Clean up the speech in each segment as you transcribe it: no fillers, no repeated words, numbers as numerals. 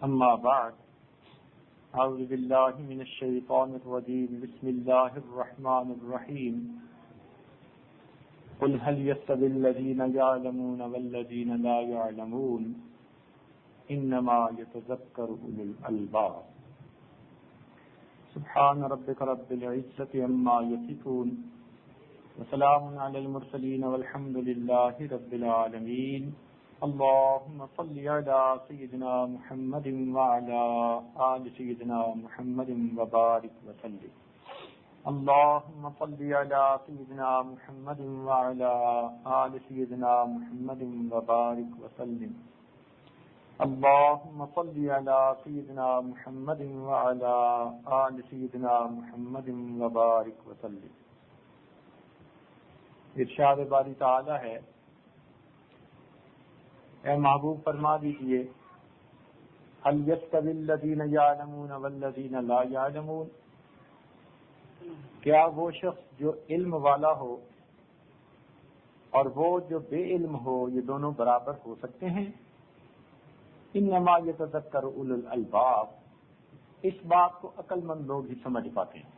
أما بعد أعوذ بالله من الشيطان الرجيم بسم الله الرحمن الرحيم قل هل يستوي الذين يعلمون والذين لا يعلمون إنما يتذكر أولو الألباب سبحان ربك رب العزة عما يصفون وسلام على المرسلين والحمد لله رب العالمين اللهم صل على سيدنا محمد وعلى آل سيدنا محمد وبارك وسلم اللهم صل على سيدنا محمد وعلى آل سيدنا محمد وبارك وسلم اللهم صل على سيدنا محمد وعلى آل سيدنا محمد وبارك وسلم. ارشاد باری تعالی ہے، اے محبوب فرما دیجئے هل يستوي الذين يعلمون والذين لا يعلمون، کیا وہ شخص جو علم والا ہو اور وہ جو بے علم ہو یہ دونوں برابر ہو سکتے ہیں؟ انما يتذكر اولو الالباب، اس بات کو عقل مند لوگ ہی سمجھ پاتے ہیں.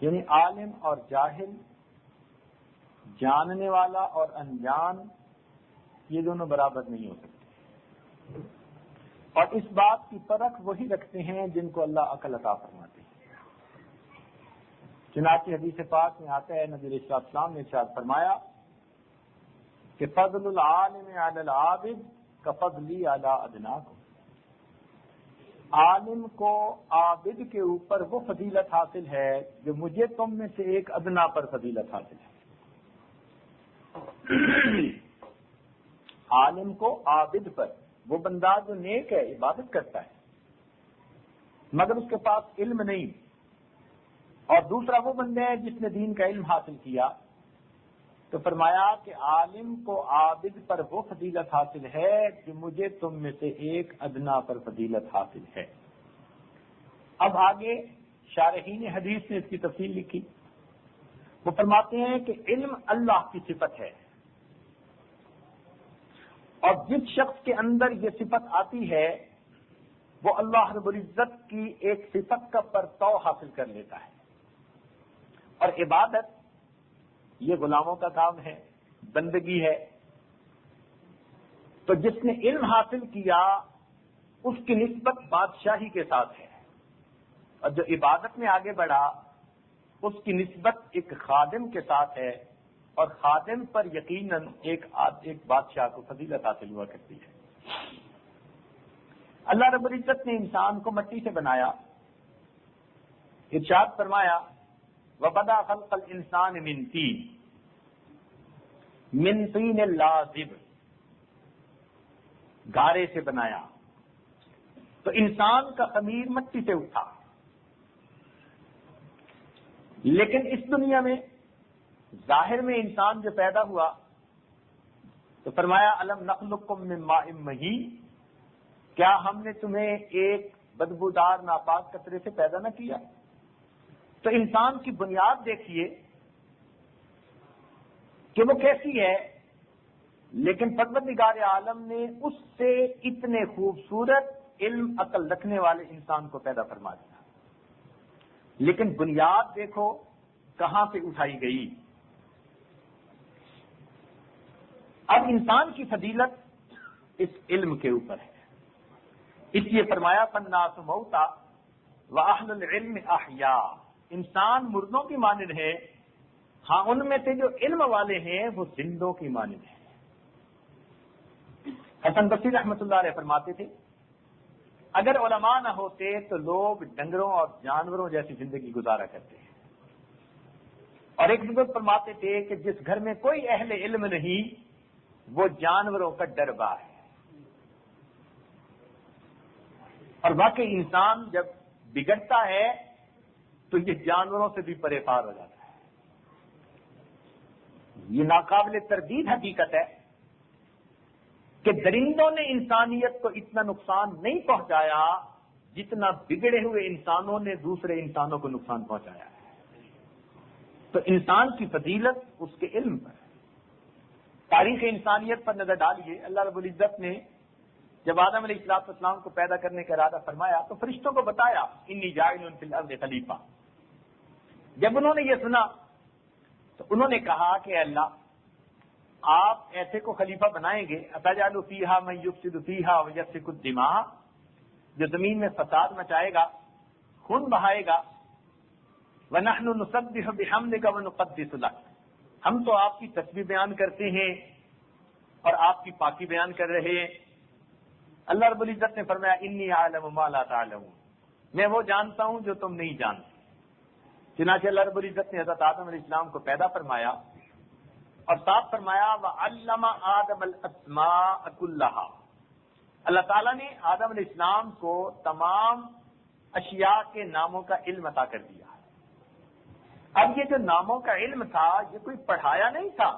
یعنی عالم اور جاہل، جاننے والا اور انجان، یہ دونوں برابر نہیں ہو سکتے. اور اس بات کی پرکھ وہی رکھتے ہیں جن کو اللہ عقل عطا فرماتے ہیں. چنانچہ حدیث پاک میں آتا ہے، نبی علیہ السلام نے ارشاد فرمایا کہ فضل العالم علی العابد کفضلی علی ادناکم، عالم کو عابد کے اوپر وہ فضیلت حاصل ہے جو مجھے تم میں سے ایک ادنا پر فضیلت حاصل ہے. عالم کو عابد پر، وہ بندہ جو نیک ہے، عبادت کرتا ہے مگر اس کے پاس علم نہیں، اور دوسرا وہ بندہ ہے جس نے دین کا علم حاصل کیا، تو فرمایا کہ عالم کو عابد پر وہ فضیلت حاصل ہے جو مجھے تم میں سے ایک ادنا پر فضیلت حاصل ہے. اب آگے شارحین حدیث نے اس کی تفصیل لکھی. وہ فرماتے ہیں کہ علم اللہ کی صفت ہے، اور جس شخص کے اندر یہ صفت آتی ہے وہ اللہ رب العزت کی ایک صفت کا پرتو حاصل کر لیتا ہے. اور عبادت یہ غلاموں کا کام ہے، بندگی ہے. تو جس نے علم حاصل کیا اس کی نسبت بادشاہی کے ساتھ ہے، اور جو عبادت میں آگے بڑھا اس کی نسبت ایک خادم کے ساتھ ہے، اور خادم پر یقیناً ایک بادشاہ کو فضیلت حاصل ہوا کرتی ہے. اللہ رب العزت نے انسان کو مٹی سے بنایا. ارشاد فرمایا وَبَدَأَ خَلْقَ الْإِنسَانِ مِنْ طِينٍ لَازِبٍ، گارے سے بنایا. تو انسان کا خمیر مٹی سے اٹھا، لیکن اس دنیا میں ظاہر میں انسان جو پیدا ہوا تو فرمایا الم نخلقکم من ماء مہین، کیا ہم نے تمہیں ایک بدبودار ناپاک قطرے سے پیدا نہ کیا؟ تو انسان کی بنیاد دیکھیے کہ وہ کیسی ہے، لیکن پروردگار عالم نے اس سے اتنے خوبصورت علم عقل رکھنے والے انسان کو پیدا فرما دیا. لیکن بنیاد دیکھو کہاں سے اٹھائی گئی. اب انسان کی فضیلت اس علم کے اوپر ہے. اس لیے فرمایا فالناس موتا واہل العلم احیاء، انسان مردوں کی مانند ہے، ہاں ان میں سے جو علم والے ہیں وہ زندوں کی مانند ہیں. حسن بصری رحمۃ اللہ علیہ فرماتے تھے اگر علماء نہ ہوتے تو لوگ ڈنگروں اور جانوروں جیسی زندگی گزارا کرتے ہیں. اور ایک بزرگ فرماتے تھے کہ جس گھر میں کوئی اہل علم نہیں وہ جانوروں کا ڈربا ہے. اور واقعی انسان جب بگڑتا ہے تو یہ جانوروں سے بھی پرے پار ہو جاتا ہے. یہ ناقابل تردید حقیقت ہے کہ درندوں نے انسانیت کو اتنا نقصان نہیں پہنچایا جتنا بگڑے ہوئے انسانوں نے دوسرے انسانوں کو نقصان پہنچایا ہے. تو انسان کی فضیلت اس کے علم پر. تاریخ انسانیت پر نظر ڈالیے، اللہ رب العزت نے جب آدم علیہ السلام کو پیدا کرنے کا ارادہ فرمایا تو فرشتوں کو بتایا انی جاعل فی الارض خلیفہ. جب انہوں نے یہ سنا تو انہوں نے کہا کہ اللہ آپ ایسے کو خلیفہ بنائیں گے اتجعل فیہا من یفسد فیہا ویسفک الدماء، جو زمین میں فساد مچائے گا، خون بہائے گا. وَنَحْنُ نُسَبِّحُ بِحَمْدِكَ وَنُقَدِّسُ لَكَ، ہم تو آپ کی تسبیح بیان کرتے ہیں اور آپ کی پاکی بیان کر رہے ہیں. اللہ رب العزت نے فرمایا انی اعلم ما لا تعلمون، میں وہ جانتا ہوں جو تم نہیں جانتے. چنانچہ اللہ رب العزت نے حضرت آدم علیہ السلام کو پیدا فرمایا اور ساتھ فرمایا وَعَلَّمَ آدَمَ الْأَسْمَاءَ كُلَّهَا، اللہ تعالیٰ نے آدم علیہ السلام کو تمام اشیاء کے ناموں کا علم عطا کر دیا. اب یہ جو ناموں کا علم تھا یہ کوئی پڑھایا نہیں تھا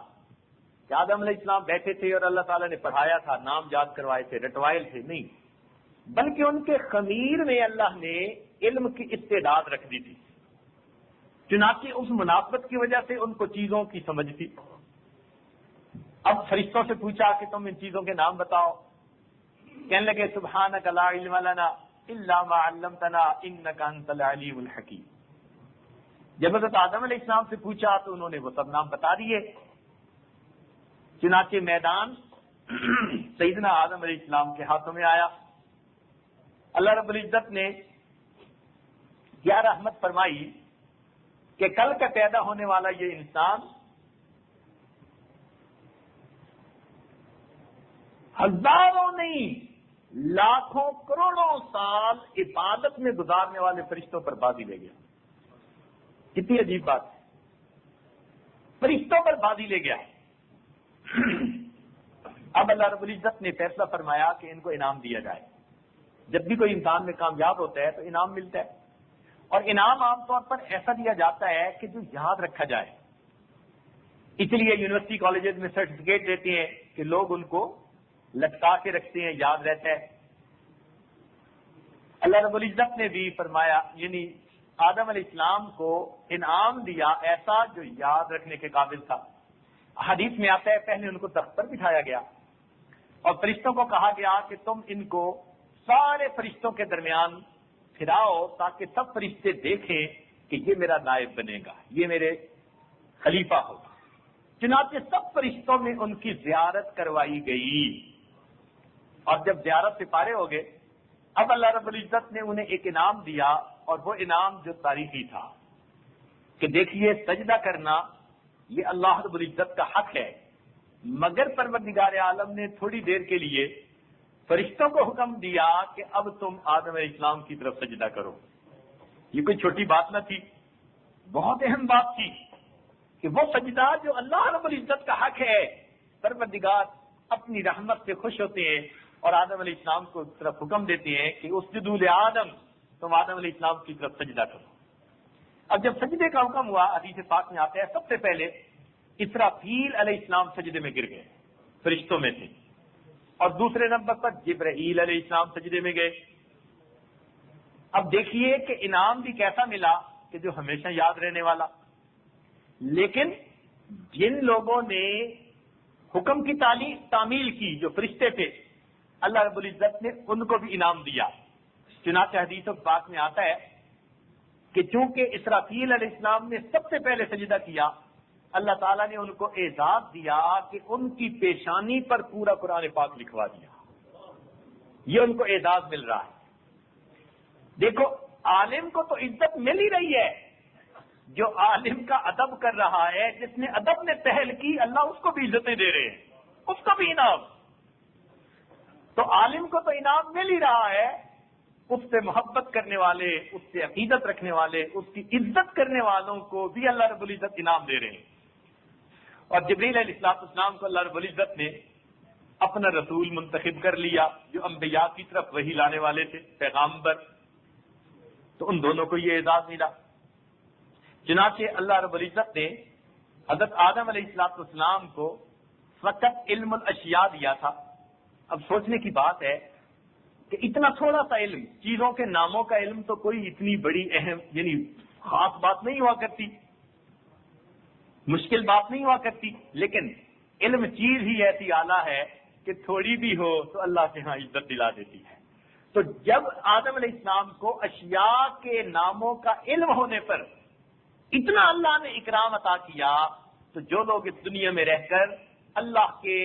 کہ آدم علیہ السلام بیٹھے تھے اور اللہ تعالیٰ نے پڑھایا تھا، نام یاد کروائے تھے، رٹوائل تھے، نہیں، بلکہ ان کے خمیر میں اللہ نے علم کی استعداد رکھ دی تھی. چنانچہ اس مناسبت کی وجہ سے ان کو چیزوں کی سمجھ تھی. اب فرشتوں سے پوچھا کہ تم ان چیزوں کے نام بتاؤ، کہنے لگے سبحانک لا علم لنا الا ما علمتنا انک انت العلیم الحکیم. جب حضرت آدم علیہ السلام سے پوچھا تو انہوں نے وہ سب نام بتا دیے. چنانچہ میدان سیدنا آدم علیہ السلام کے ہاتھوں میں آیا. اللہ رب العزت نے کیا رحمت فرمائی کہ کل کا پیدا ہونے والا یہ انسان ہزاروں نہیں لاکھوں کروڑوں سال عبادت میں گزارنے والے فرشتوں پر بازی لے گیا. کتنی عجیب بات ہے، فرشتوں پر بازی لے گیا. اب اللہ رب العزت نے فیصلہ فرمایا کہ ان کو انعام دیا جائے. جب بھی کوئی انسان میں کامیاب ہوتا ہے تو انعام ملتا ہے، اور انعام عام طور پر ایسا دیا جاتا ہے کہ جو یاد رکھا جائے. اس لیے یونیورسٹی کالجز میں سرٹیفکیٹ دیتے ہیں کہ لوگ ان کو لٹکا کے رکھتے ہیں، یاد رہتا ہے. اللہ رب العزت نے بھی فرمایا، یعنی آدم علیہ السلام کو انعام دیا ایسا جو یاد رکھنے کے قابل تھا. حدیث میں آتا ہے پہلے ان کو تخت پر بٹھایا گیا اور فرشتوں کو کہا گیا کہ تم ان کو سارے فرشتوں کے درمیان پھراؤ تاکہ سب فرشتے دیکھیں کہ یہ میرا نائب بنے گا، یہ میرے خلیفہ ہوگا. چنانچہ سب فرشتوں میں ان کی زیارت کروائی گئی، اور جب زیارت سے پارے ہو گئے اب اللہ رب العزت نے انہیں ایک انعام دیا، اور وہ انعام جو تاریخی تھا کہ دیکھیے سجدہ کرنا یہ اللہ رب العزت کا حق ہے، مگر پروردگار عالم نے تھوڑی دیر کے لیے فرشتوں کو حکم دیا کہ اب تم آدم علیہ السلام کی طرف سجدہ کرو. یہ کوئی چھوٹی بات نہ تھی، بہت اہم بات تھی کہ وہ سجدہ جو اللہ رب العزت کا حق ہے، پروردگار اپنی رحمت سے خوش ہوتے ہیں اور آدم علیہ السلام کو طرف حکم دیتے ہیں کہ اسجدوا لآدم، تم آدم علیہ السلام کی طرف سجدہ کرو. اب جب سجدے کا حکم ہوا حدیث پاک میں آتا ہے سب سے پہلے اسرافیل علیہ السلام سجدے میں گر گئے، فرشتوں میں تھے، اور دوسرے نمبر پر جبرائیل علیہ السلام سجدے میں گئے. اب دیکھیے کہ انعام بھی کیسا ملا کہ جو ہمیشہ یاد رہنے والا. لیکن جن لوگوں نے حکم کی تعمیل کی، جو فرشتے تھے، اللہ رب العزت نے ان کو بھی انعام دیا. چنانچہ حدیث پاک میں آتا ہے کہ چونکہ اسرافیل علیہ السلام نے سب سے پہلے سجدہ کیا، اللہ تعالیٰ نے ان کو اعزاز دیا کہ ان کی پیشانی پر پورا قرآن پاک لکھوا دیا. یہ ان کو اعزاز مل رہا ہے. دیکھو عالم کو تو عزت مل ہی رہی ہے، جو عالم کا ادب کر رہا ہے، جس نے ادب نے پہل کی، اللہ اس کو بھی عزتیں دے رہے ہیں، اس کو بھی انعام. تو عالم کو تو انعام مل ہی رہا ہے، اس سے محبت کرنے والے، اس سے عقیدت رکھنے والے، اس کی عزت کرنے والوں کو بھی اللہ رب العزت انعام دے رہے ہیں. اور جبریل علیہ السلام کو اللہ رب العزت نے اپنا رسول منتخب کر لیا، جو انبیاء کی طرف وحی لانے والے تھے، پیغامبر. تو ان دونوں کو یہ اعزاز ملا. چنانچہ اللہ رب العزت نے حضرت آدم علیہ السلام کو فقط علم الاشیاء دیا تھا. اب سوچنے کی بات ہے کہ اتنا تھوڑا سا علم، چیزوں کے ناموں کا علم تو کوئی اتنی بڑی اہم یعنی خاص بات نہیں ہوا کرتی، مشکل بات نہیں ہوا کرتی، لیکن علم چیز ہی ایسی اعلیٰ ہے کہ تھوڑی بھی ہو تو اللہ کے ہاں عزت دلا دیتی ہے۔ تو جب آدم علیہ السلام کو اشیاء کے ناموں کا علم ہونے پر اتنا اللہ نے اکرام عطا کیا، تو جو لوگ اس دنیا میں رہ کر اللہ کے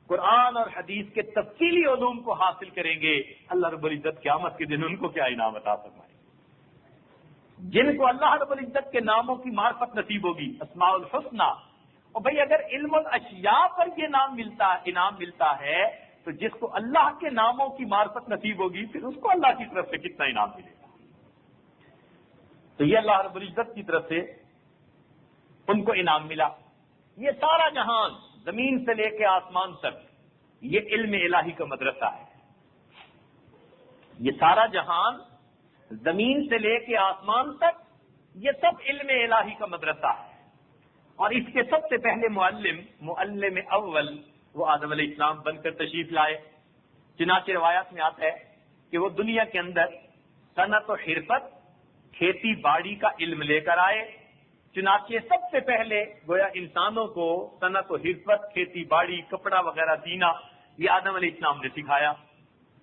قرآن اور حدیث کے تفصیلی علوم کو حاصل کریں گے، اللہ رب العزت قیامت کے دن ان کو کیا انعام عطا فرمائے گا۔ جن کو اللہ رب العزت کے ناموں کی معرفت نصیب ہوگی، اسماء الحسنہ، اور بھئی اگر علم الاشیاء پر یہ انعام ملتا ہے تو جس کو اللہ کے ناموں کی معرفت نصیب ہوگی پھر اس کو اللہ کی طرف سے کتنا انعام ملے گا۔ تو یہ اللہ رب العزت کی طرف سے ان کو انعام ملا۔ یہ سارا جہان زمین سے لے کے آسمان تک یہ علم الہی کا مدرسہ ہے۔ یہ سارا جہان زمین سے لے کے آسمان تک یہ سب علم الہی کا مدرسہ ہے، اور اس کے سب سے پہلے معلم اول وہ آدم علیہ السلام بن کر تشریف لائے۔ چنانچہ روایات میں آتا ہے کہ وہ دنیا کے اندر صنعت و حرفت، کھیتی باڑی کا علم لے کر آئے۔ چنانچہ سب سے پہلے گویا انسانوں کو صنعت و حرفت، کھیتی باڑی، کپڑا وغیرہ سینا یہ آدم علیہ السلام نے سکھایا۔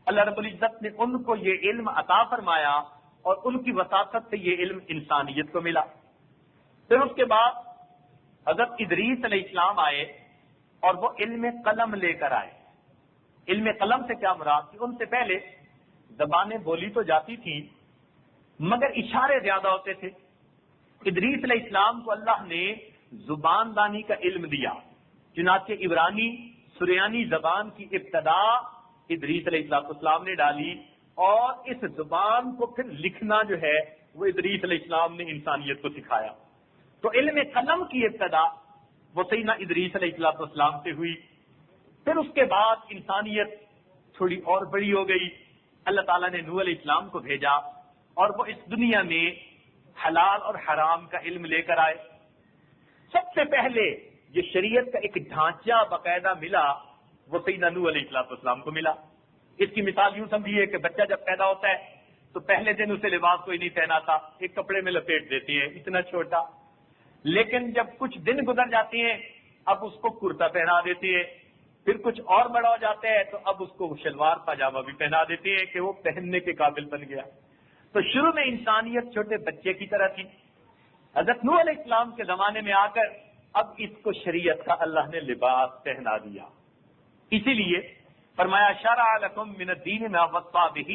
اللہ رب العزت نے ان کو یہ علم عطا فرمایا اور ان کی وساطت سے یہ علم انسانیت کو ملا۔ پھر اس کے بعد حضرت ادریس علیہ السلام آئے اور وہ علم قلم لے کر آئے۔ علم قلم سے کیا مراد کہ ان سے پہلے زبانیں بولی تو جاتی تھیں مگر اشارے زیادہ ہوتے تھے۔ ادریس علیہ السلام کو اللہ نے زبان دانی کا علم دیا، چنانچہ عبرانی سریانی زبان کی ابتدا ادریس علیہ السلام نے ڈالی، اور اس زبان کو پھر لکھنا جو ہے وہ ادریس علیہ السلام نے انسانیت کو سکھایا۔ تو علم قلم کی ابتدا وہ سیدنا ادریس علیہ السلام سے ہوئی۔ پھر اس کے بعد انسانیت تھوڑی اور بڑی ہو گئی، اللہ تعالیٰ نے نوح علیہ السلام کو بھیجا اور وہ اس دنیا میں حلال اور حرام کا علم لے کر آئے۔ سب سے پہلے جو شریعت کا ایک ڈھانچہ باقاعدہ ملا وہ سیدنا نوح علیہ السلام کو ملا۔ اس کی مثال یوں سمجھیے کہ بچہ جب پیدا ہوتا ہے تو پہلے دن اسے لباس کوئی نہیں پہناتا، ایک کپڑے میں لپیٹ دیتے ہیں اتنا چھوٹا، لیکن جب کچھ دن گزر جاتے ہیں اب اس کو کرتا پہنا دیتے ہیں، پھر کچھ اور بڑا ہو جاتا ہے تو اب اس کو شلوار پاجامہ بھی پہنا دیتے ہیں کہ وہ پہننے کے قابل بن گیا۔ تو شروع میں انسانیت چھوٹے بچے کی طرح تھی، حضرت نوح علیہ السلام کے زمانے میں آ کر اب اس کو شریعت کا اللہ نے لباس پہنا دیا۔ اسی لیے فرمایا شرع لکم من الدین ما وصى به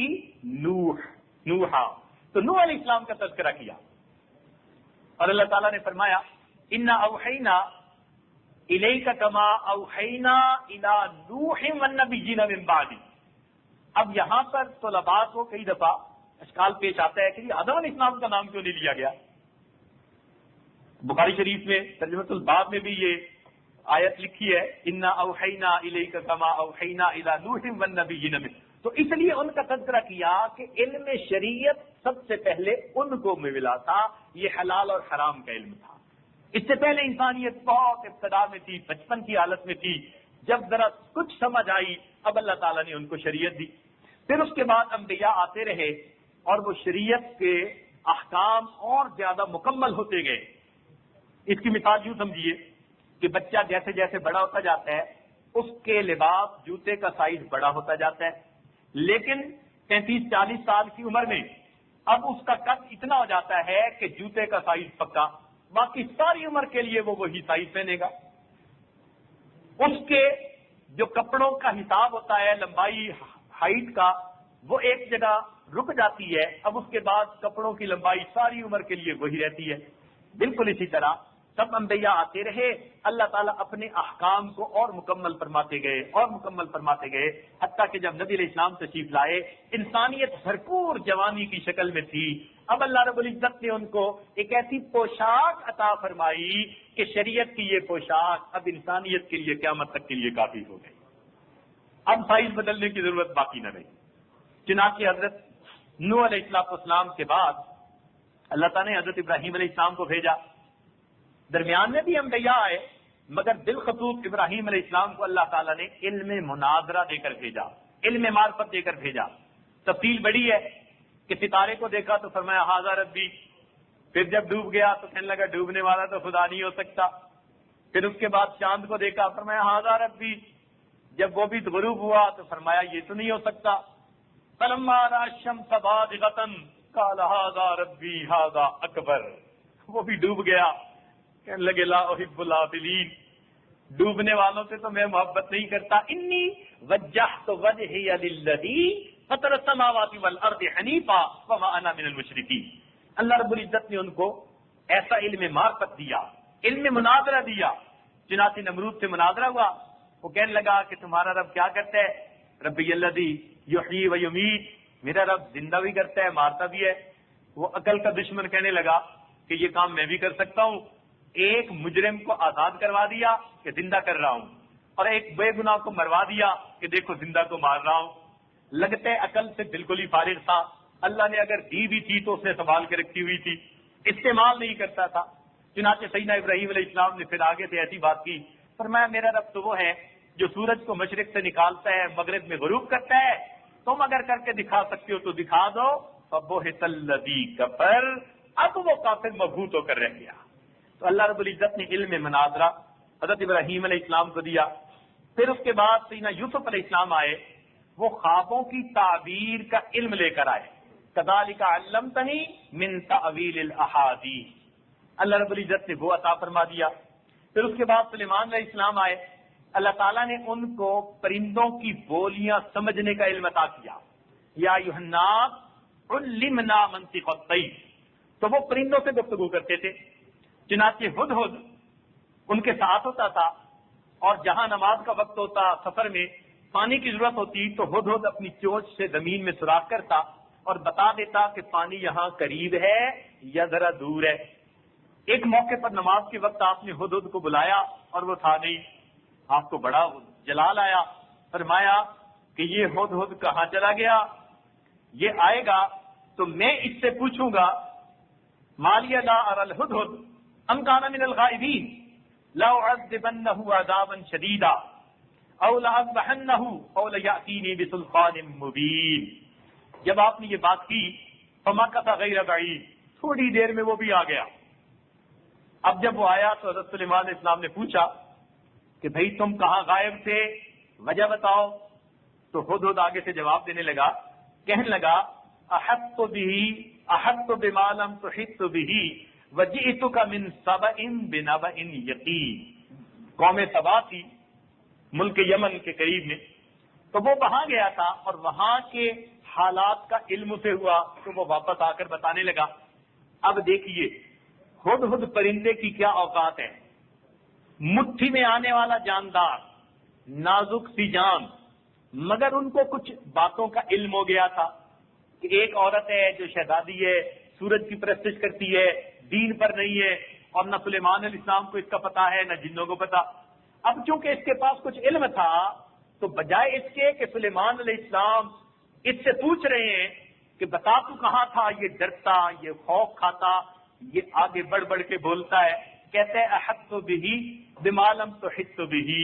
نوحا، تو نوح علیہ السلام کا تذکرہ کیا، اور اللہ تعالیٰ نے فرمایا انا اوحینا الیک کما اوحینا الی نوح والنبیین من بعد۔ اب یہاں پر طلباء کو کئی دفعہ اشکال پیش آتا ہے کہ یہ آدم علیہ السلام کا نام کیوں نہیں لیا گیا؟ بخاری شریف میں ترجمۃ الباب میں بھی یہ آیت لکھی ہے انا اوحینا الیک کما اوحینا الی نوح والنبیین من، تو اس لیے ان کا تذکرہ کیا کہ علم شریعت سب سے پہلے ان کو ملا تھا، یہ حلال اور حرام کا علم تھا۔ اس سے پہلے انسانیت بہت ابتدا میں تھی، بچپن کی حالت میں تھی، جب ذرا کچھ سمجھ آئی اب اللہ تعالیٰ نے ان کو شریعت دی۔ پھر اس کے بعد انبیاء آتے رہے اور وہ شریعت کے احکام اور زیادہ مکمل ہوتے گئے۔ اس کی مثال یوں سمجھیے کہ بچہ جیسے جیسے بڑا ہوتا جاتا ہے اس کے لباس جوتے کا سائز بڑا ہوتا جاتا ہے، لیکن 35-40 سال کی عمر میں اب اس کا قد اتنا ہو جاتا ہے کہ جوتے کا سائز پکا، باقی ساری عمر کے لیے وہ وہی سائز پہنے گا۔ اس کے جو کپڑوں کا حساب ہوتا ہے لمبائی ہائٹ کا وہ ایک جگہ رک جاتی ہے، اب اس کے بعد کپڑوں کی لمبائی ساری عمر کے لیے وہی رہتی ہے۔ بالکل اسی طرح سب انبیاء آتے رہے، اللہ تعالیٰ اپنے احکام کو اور مکمل فرماتے گئے اور مکمل فرماتے گئے، حتیٰ کہ جب نبی علیہ السلام تشریف لائے انسانیت بھرپور جوانی کی شکل میں تھی، اب اللہ رب العزت نے ان کو ایک ایسی پوشاک عطا فرمائی کہ شریعت کی یہ پوشاک اب انسانیت کے لیے قیامت تک کے لیے کافی ہو گئی، اب سائز بدلنے کی ضرورت باقی نہ رہی۔ چنانچہ حضرت نوح علیہ السلام کے بعد اللہ تعالیٰ نے حضرت ابراہیم علیہ السلام کو بھیجا، درمیان میں بھی انبیاء آئے مگر بالخصوص ابراہیم علیہ السلام کو اللہ تعالیٰ نے علم مناظرہ دے کر بھیجا، علم معرفت دے کر بھیجا۔ تفصیل بڑی ہے کہ ستارے کو دیکھا تو فرمایا ھذا ربی، پھر جب ڈوب گیا تو کہنے لگا ڈوبنے والا تو خدا نہیں ہو سکتا، پھر اس کے بعد چاند کو دیکھا فرمایا ھذا ربی، جب وہ بھی غروب ہوا تو فرمایا یہ تو نہیں ہو سکتا. فلما رأى الشمس بازغة قال هذا ربي هذا اکبر. وہ بھی ڈوب گیا، کہنے لگے لا احب الافلین، ڈوبنے والوں سے تو میں محبت نہیں کرتا. انی وجہت وجہی للذی فطر السماوات والارض حنیفا وما انا من المشرکین. اللہ رب العزت نے ان کو ایسا علم معرفت دیا، علم مناظرہ دیا. چنانچہ نمرود سے مناظرہ ہوا، وہ کہنے لگا کہ تمہارا رب کیا کرتا ہے؟ ربی الذی یحیی و یمیت، میرا رب زندہ بھی کرتا ہے مارتا بھی ہے. وہ عقل کا دشمن کہنے لگا کہ یہ کام میں بھی کر سکتا ہوں. ایک مجرم کو آزاد کروا دیا کہ زندہ کر رہا ہوں، اور ایک بے گناہ کو مروا دیا کہ دیکھو زندہ کو مار رہا ہوں. لگتے عقل سے بالکل ہی فارغ تھا. اللہ نے اگر دی بھی تھی تو اس نے سنبھال کے رکھی ہوئی تھی، استعمال نہیں کرتا تھا. چنانچہ سیدنا ابراہیم علیہ السلام نے پھر آگے سے ایسی بات کی، فرمایا میرا رب تو وہ ہے جو سورج کو مشرق سے نکالتا ہے مغرب میں غروب کرتا ہے. تم اگر کر کے دکھا سکتے ہو تو دکھا دو. فبہت الذی کفر، اب وہ کافر مبہوت ہو کر رہ گیا. تو اللہ رب العزت نے علم مناظرہ حضرت ابراہیم علیہ السلام کو دیا. پھر اس کے بعد سیدنا یوسف علیہ السلام آئے، وہ خوابوں کی تعبیر کا علم لے کر آئے. کذالک علمتنی من تأویل الاحادیث، اللہ رب العزت نے وہ عطا فرما دیا. پھر اس کے بعد سلیمان علیہ السلام آئے، اللہ تعالیٰ نے ان کو پرندوں کی بولیاں سمجھنے کا علم عطا کیا. یا ایھا الناس علمنا منطق الطیر، تو وہ پرندوں سے گفتگو کرتے تھے. چنانچہ ہدہد ان کے ساتھ ہوتا تھا، اور جہاں نماز کا وقت ہوتا، سفر میں پانی کی ضرورت ہوتی تو ہدہد اپنی چونچ سے زمین میں سوراخ کرتا اور بتا دیتا کہ پانی یہاں قریب ہے یا ذرا دور ہے. ایک موقع پر نماز کے وقت آپ نے ہدہد کو بلایا اور وہ تھا نہیں. آپ کو بڑا جلال آیا، فرمایا کہ یہ ہدہد کہاں چلا گیا؟ یہ آئے گا تو میں اس سے پوچھوں گا مالی لا اری الہدہد ام کان من الغائبین لأعذبنہ عذابا شدیدا او لأذبحنہ او لیأتینی بسلطان مبین. جب آپ نے یہ بات کی فمکث غیر بعید، تھوڑی دیر میں وہ بھی آ گیا. اب جب وہ آیا تو حضرت سلیمان علیہ السلام نے پوچھا کہ بھئی تم کہاں غائب تھے، وجہ بتاؤ. تو ہدہد آگے سے جواب دینے لگا، کہنے لگا احطت بما لم تحط به وجئتک من سبأ بنبأ یقین. قوم سبا تھی ملک یمن کے قریب میں، تو وہ وہاں گیا تھا اور وہاں کے حالات کا علم سے ہوا تو وہ واپس آ کر بتانے لگا. اب دیکھیے ہدہد پرندے کی کیا اوقات ہے، مٹھی میں آنے والا جاندار، نازک سی جان، مگر ان کو کچھ باتوں کا علم ہو گیا تھا کہ ایک عورت ہے جو شہزادی ہے، سورج کی پرستش کرتی ہے، دین پر نہیں ہے، اور نہ سلیمان علیہ السلام کو اس کا پتا ہے نہ جنوں کو پتا. اب چونکہ اس کے پاس کچھ علم تھا تو بجائے اس کے کہ سلیمان علیہ السلام اس سے پوچھ رہے ہیں کہ بتا تو کہاں تھا، یہ ڈرتا، یہ خوف کھاتا، یہ آگے بڑھ بڑھ کے بولتا ہے، کہتے ہیں احطت بہ بما لم تحط بہ،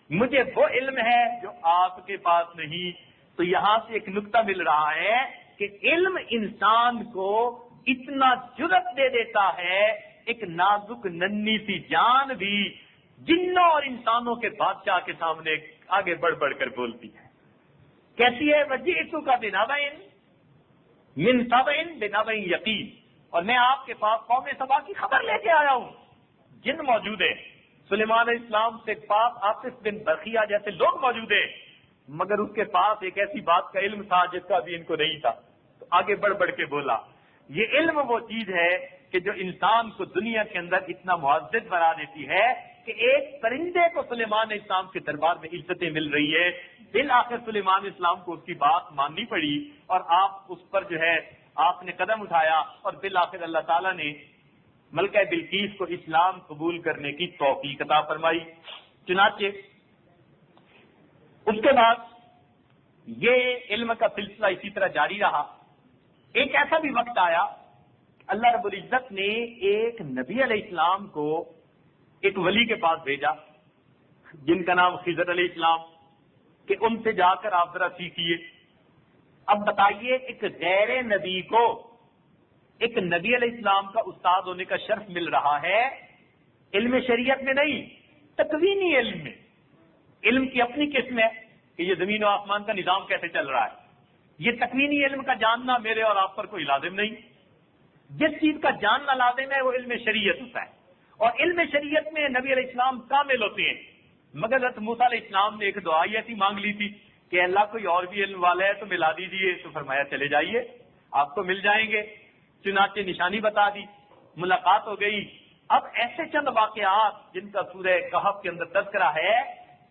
مجھے وہ علم ہے جو آپ کے پاس نہیں. تو یہاں سے ایک نقطہ مل رہا ہے کہ علم انسان کو اتنا جرأت دے دیتا ہے، ایک نازک ننھی سی جان بھی جنوں اور انسانوں کے بادشاہ کے سامنے آگے بڑھ بڑھ کر بولتی ہے. کہتی ہے وجئتک بنبأ من سبأ بنبأ یقین، اور میں آپ کے پاس قوم سبا کی خبر لے کے آیا ہوں. جن موجود ہیں، سلیمان علیہ السلام سے پاس آصف بن برقیہ جیسے لوگ موجود ہیں، مگر اس کے پاس ایک ایسی بات کا علم تھا جس کا بھی ان کو نہیں تھا. تو آگے بڑھ بڑھ کے بولا. یہ علم وہ چیز ہے کہ جو انسان کو دنیا کے اندر اتنا معزز بنا دیتی ہے کہ ایک پرندے کو سلیمان علیہ السلام کے دربار میں عزتیں مل رہی ہے. بالآخر سلیمان علیہ السلام کو اس کی بات ماننی پڑی اور آپ اس پر جو ہے آپ نے قدم اٹھایا، اور بالآخر اللہ تعالیٰ نے ملکہ بلقیس کو اسلام قبول کرنے کی توفیق عطا فرمائی. چنانچہ اس کے بعد یہ علم کا سلسلہ اسی طرح جاری رہا. ایک ایسا بھی وقت آیا اللہ رب العزت نے ایک نبی علیہ السلام کو ایک ولی کے پاس بھیجا جن کا نام خضر علیہ السلام، کہ ان سے جا کر آپ ذرا سیکھیے. اب بتائیے ایک غیر نبی کو ایک نبی علیہ السلام کا استاد ہونے کا شرف مل رہا ہے، علم شریعت میں نہیں، تکوینی علم میں. علم کی اپنی قسم ہے. کہ یہ زمین و آسمان کا نظام کیسے چل رہا ہے. یہ تکوینی علم کا جاننا میرے اور آپ پر کوئی لازم نہیں. جس چیز کا جاننا لازم ہے وہ علم شریعت ہوتا ہے، اور علم شریعت میں نبی علیہ السلام کامل ہوتے ہیں. مگر حضرت موسیٰ علیہ السلام نے ایک دعا ایسی مانگ لی تھی کہ اللہ کوئی اور بھی علم والا ہے تو ملا دیجیے. تو فرمایا چلے جائیے آپ کو مل جائیں گے. چنانچہ نشانی بتا دی، ملاقات ہو گئی. اب ایسے چند واقعات جن کا سورہ کہف کے اندر تذکرہ ہے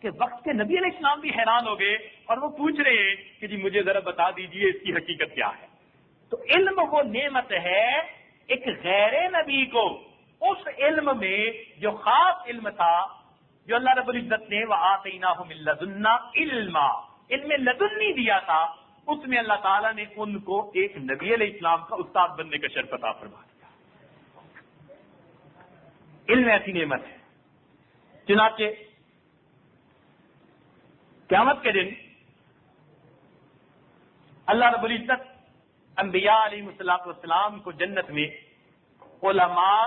کہ وقت کے نبی علیہ السلام بھی حیران ہو گئے اور وہ پوچھ رہے ہیں کہ جی مجھے ذرا بتا دیجئے اس کی حقیقت کیا ہے. تو علم وہ نعمت ہے، ایک غیر نبی کو اس علم میں جو خاص علم تھا جو اللہ رب العزت نے وَآتَيْنَاهُ مِن لَّدُنَّا عِلْمًا علم لدنی دیا تھا، اس میں اللہ تعالیٰ نے ان کو ایک نبی علیہ السلام کا استاد بننے کا شرف عطا فرما دیا. علم ایسی نعمت ہے. چنانچہ قیامت کے دن اللہ رب العزت انبیاء علیہ الصلوۃ والسلام کو جنت میں علماء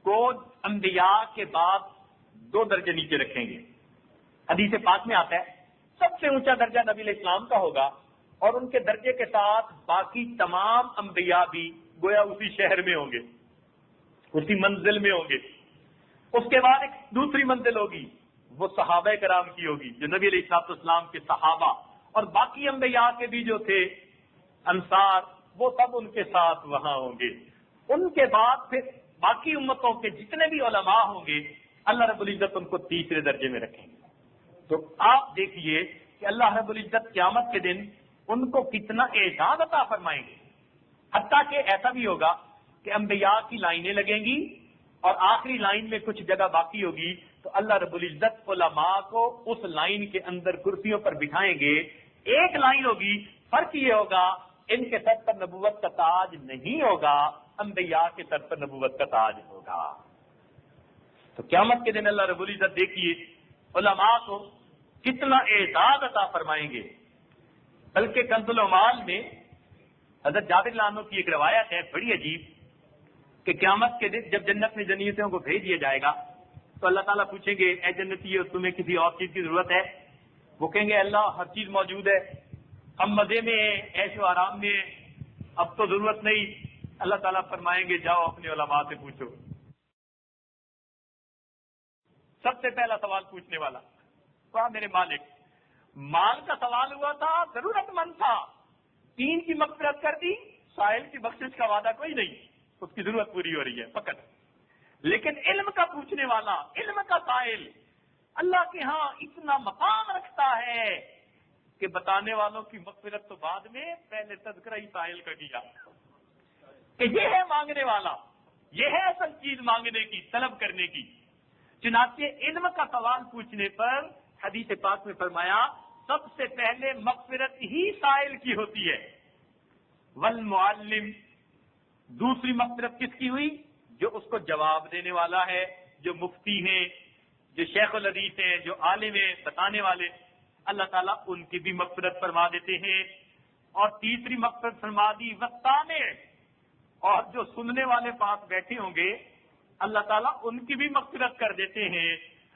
کو انبیاء کے بعد 2 درجے نیچے رکھیں گے. حدیث پاک میں آتا ہے سب سے اونچا درجہ نبی علیہ السلام کا ہوگا، اور ان کے درجے کے ساتھ باقی تمام انبیاء بھی گویا اسی شہر میں ہوں گے، اسی منزل میں ہوں گے. اس کے بعد ایک دوسری منزل ہوگی، وہ صحابہ کرام کی ہوگی، جو نبی علیہ السلام کے صحابہ اور باقی انبیاء کے بھی جو تھے انصار، وہ سب ان کے ساتھ وہاں ہوں گے. ان کے بعد پھر باقی امتوں کے جتنے بھی علماء ہوں گے اللہ رب العزت ان کو تیسرے درجے میں رکھیں گے. تو آپ دیکھیے کہ اللہ رب العزت قیامت کے دن ان کو کتنا اعزاز عطا فرمائیں گے. حتیٰ کہ ایسا بھی ہوگا کہ انبیاء کی لائنیں لگیں گی اور آخری لائن میں کچھ جگہ باقی ہوگی تو اللہ رب العزت علماء کو اس لائن کے اندر کرسیوں پر بٹھائیں گے. ایک لائن ہوگی، فرق یہ ہوگا ان کے سر پر نبوت کا تاج نہیں ہوگا، انبیاء کے سر پر نبوت کا تاج ہوگا. تو قیامت کے دن اللہ رب العزت دیکھیے علماء کو کتنا اعزاز عطا فرمائیں گے. بلکہ کنز العمال میں حضرت جابر رضی اللہ عنہ کی ایک روایت ہے بڑی عجیب کہ قیامت کے دن جب جنت میں جنتیوں کو بھیج دیا جائے گا تو اللہ تعالیٰ پوچھیں گے اے جنتیو تمہیں کسی اور چیز کی ضرورت ہے؟ وہ کہیں گے اللہ ہر چیز موجود ہے، ہم مزے میں ہیں، عیش و آرام میں ہیں، اب تو ضرورت نہیں. اللہ تعالیٰ فرمائیں گے جاؤ اپنے علماء سے پوچھو. سب سے پہلا سوال پوچھنے والا کہا میرے مالک، مال کا سوال ہوا تھا، ضرورت مند تھا، 3 کی مغفرت کر دی، سائل کی بخشش کا وعدہ کوئی نہیں، اس کی ضرورت پوری ہو رہی ہے فقط. لیکن علم کا پوچھنے والا، علم کا سائل اللہ کے ہاں اتنا مقام رکھتا ہے کہ بتانے والوں کی مغفرت تو بعد میں، پہلے تذکرہ ہی سائل کا کیا کہ یہ ہے مانگنے والا، یہ ہے اصل چیز مانگنے کی، طلب کرنے کی. چنانچہ علم کا سوال پوچھنے پر حدیث پاک میں فرمایا سب سے پہلے مغفرت ہی سائل کی ہوتی ہے. والمعلم، دوسری مغفرت کس کی ہوئی؟ جو اس کو جواب دینے والا ہے، جو مفتی ہیں، جو شیخ الحدیث ہیں، جو عالم ہیں، بتانے والے، اللہ تعالیٰ ان کی بھی مغفرت فرما دیتے ہیں. اور تیسری مغفرت فرما دی وسطانے، اور جو سننے والے پاس بیٹھے ہوں گے اللہ تعالیٰ ان کی بھی مغفرت کر دیتے ہیں.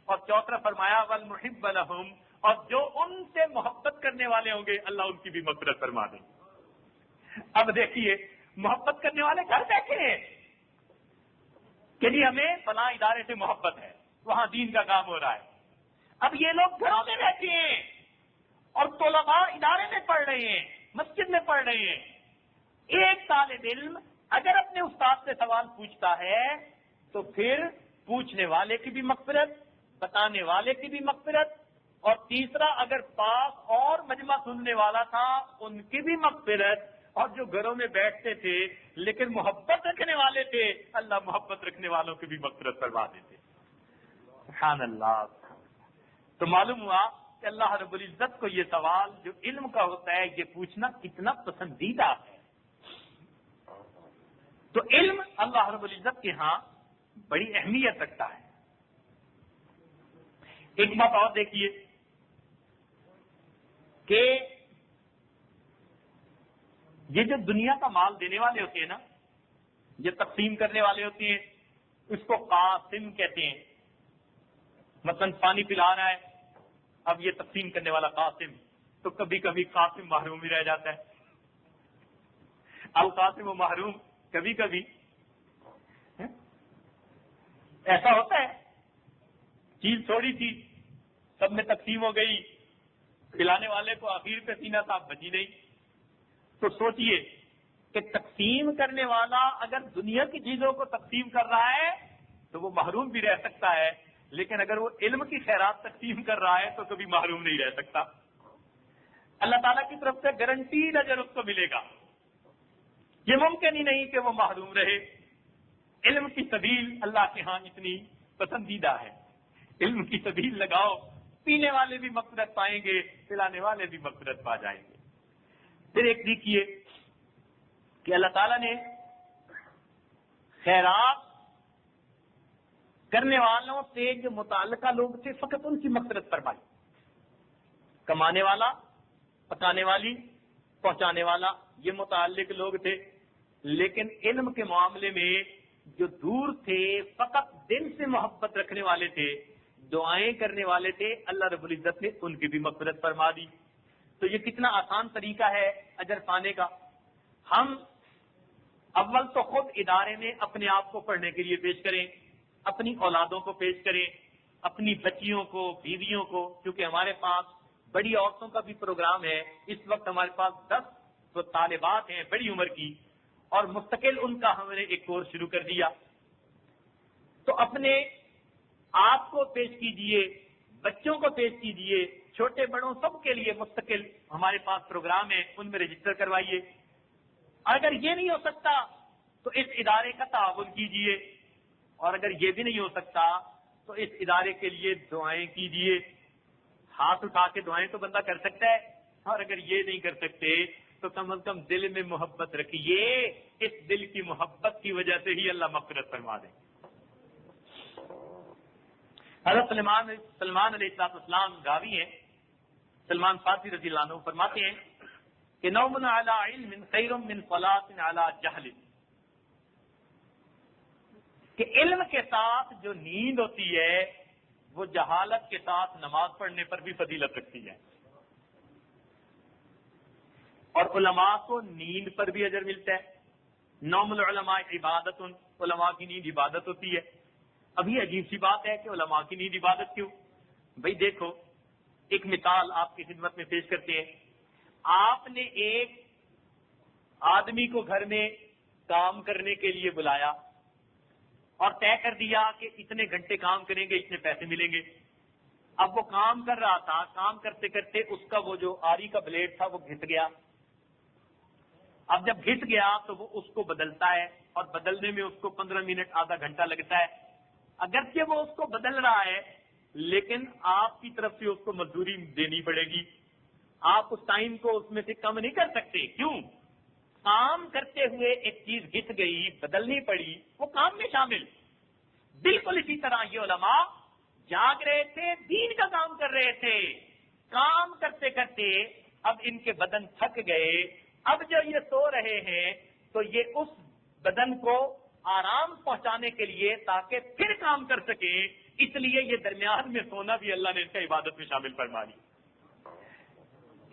اور چوتھا فرمایا والمحب لہم، اور جو ان سے محبت کرنے والے ہوں گے اللہ ان کی بھی مغفرت فرما دیں. اب دیکھیے محبت کرنے والے گھر بیٹھے ہیں کہ جی ہمیں فلاں ادارے سے محبت ہے، وہاں دین کا کام ہو رہا ہے. اب یہ لوگ گھروں میں رہتے ہیں اور طلباء ادارے میں پڑھ رہے ہیں، مسجد میں پڑھ رہے ہیں. ایک طالب علم اگر اپنے استاد سے سوال پوچھتا ہے تو پھر پوچھنے والے کی بھی مغفرت، بتانے والے کی بھی مغفرت، اور تیسرا اگر پاس اور مجمع سننے والا تھا ان کی بھی مغفرت. اور جو گھروں میں بیٹھتے تھے لیکن محبت رکھنے والے تھے اللہ محبت رکھنے والوں کی بھی مغفرت فرما دیتے. سبحان اللہ. تو معلوم ہوا کہ اللہ رب العزت کو یہ سوال جو علم کا ہوتا ہے یہ پوچھنا کتنا پسندیدہ ہے. تو علم اللہ رب العزت کے ہاں بڑی اہمیت رکھتا ہے. ایک بات اور دیکھیے کہ یہ جو دنیا کا مال دینے والے ہوتے ہیں نا، یہ تقسیم کرنے والے ہوتے ہیں، اس کو قاسم کہتے ہیں. مثلا پانی پلا رہا ہے اب یہ تقسیم کرنے والا قاسم، تو کبھی کبھی قاسم محروم ہی رہ جاتا ہے. القاسم و محروم کبھی کبھی ایسا ہوتا ہے. چیز تھوڑی تھی، سب میں تقسیم ہو گئی، کھلانے والے کو آخر پہ سینہ صاحب بچی نہیں. تو سوچئے کہ تقسیم کرنے والا اگر دنیا کی چیزوں کو تقسیم کر رہا ہے تو وہ محروم بھی رہ سکتا ہے، لیکن اگر وہ علم کی خیرات تقسیم کر رہا ہے تو کبھی محروم نہیں رہ سکتا. اللہ تعالیٰ کی طرف سے گارنٹیڈ اجر اس کو ملے گا. یہ ممکن ہی نہیں کہ وہ محروم رہے. علم کی سبیل اللہ کے ہاں اتنی پسندیدہ ہے. علم کی سبیل لگاؤ، پینے والے بھی مغفرت پائیں گے، پلانے والے بھی مغفرت پا جائیں گے. پھر ایک دیکھیے کہ اللہ تعالیٰ نے خیرات کرنے والوں سے جو متعلقہ لوگ تھے فقط ان کی مغفرت فرمائی. کمانے والا، پکانے والی، پہنچانے والا، یہ متعلق لوگ تھے. لیکن علم کے معاملے میں جو دور تھے، فقط دل سے محبت رکھنے والے تھے، دعائیں کرنے والے تھے، اللہ رب العزت نے ان کی بھی مغفرت فرما دی. تو یہ کتنا آسان طریقہ ہے اجر پانے کا. ہم اول تو خود ادارے میں اپنے آپ کو پڑھنے کے لیے پیش کریں، اپنی اولادوں کو پیش کریں، اپنی بچیوں کو، بیویوں کو، کیونکہ ہمارے پاس بڑی عورتوں کا بھی پروگرام ہے. اس وقت ہمارے پاس 10 طالبات ہیں بڑی عمر کی، اور مستقل ان کا ہم نے ایک کورس شروع کر دیا. تو اپنے آپ کو پیش کیجئے، بچوں کو پیش کیجئے، چھوٹے بڑوں سب کے لیے مستقل ہمارے پاس پروگرام ہے، ان میں رجسٹر کروائیے. اگر یہ نہیں ہو سکتا تو اس ادارے کا تعاون کیجئے، اور اگر یہ بھی نہیں ہو سکتا تو اس ادارے کے لیے دعائیں کیجئے. ہاتھ اٹھا کے دعائیں تو بندہ کر سکتا ہے، اور اگر یہ نہیں کر سکتے تو کم از کم دل میں محبت رکھیے. اس دل کی محبت کی وجہ سے ہی اللہ مغفرت فرما دے. حضرت سلمان علیہ السلام راوی ہیں، سلمان فارسی رضی اللہ عنہ فرماتے ہیں کہ نوم علی علم خیر من صلاۃ علی جہل، کہ علم کے ساتھ جو نیند ہوتی ہے وہ جہالت کے ساتھ نماز پڑھنے پر بھی فضیلت رکھتی ہے. اور علماء کو نیند پر بھی اجر ملتا ہے. نوم العلماء عبادت، علماء کی نیند عبادت ہوتی ہے. اب یہ عجیب سی بات ہے کہ علماء کی نیند عبادت کیوں؟ بھئی دیکھو، ایک مثال آپ کی خدمت میں پیش کرتے ہیں. آپ نے ایک آدمی کو گھر میں کام کرنے کے لیے بلایا اور طے کر دیا کہ اتنے گھنٹے کام کریں گے، اتنے پیسے ملیں گے. اب وہ کام کر رہا تھا، کام کرتے کرتے اس کا وہ جو آری کا بلیڈ تھا وہ گھس گیا. اب جب گھس گیا تو وہ اس کو بدلتا ہے، اور بدلنے میں اس کو 15 منٹ آدھا گھنٹہ لگتا ہے. اگرچہ وہ اس کو بدل رہا ہے لیکن آپ کی طرف سے اس کو مزدوری دینی پڑے گی. آپ اس ٹائم کو اس میں سے کم نہیں کر سکتے. کیوں؟ کام کرتے ہوئے ایک چیز گھس گئی، بدلنی پڑی، وہ کام میں شامل. بالکل اسی طرح یہ علماء جاگ رہے تھے، دین کا کام کر رہے تھے. کام کرتے کرتے اب ان کے بدن تھک گئے. اب جب یہ سو رہے ہیں تو یہ اس بدن کو آرام پہنچانے کے لیے تاکہ پھر کام کر سکیں، اس لیے یہ درمیان میں سونا بھی اللہ نے ان کا عبادت میں شامل فرما دی.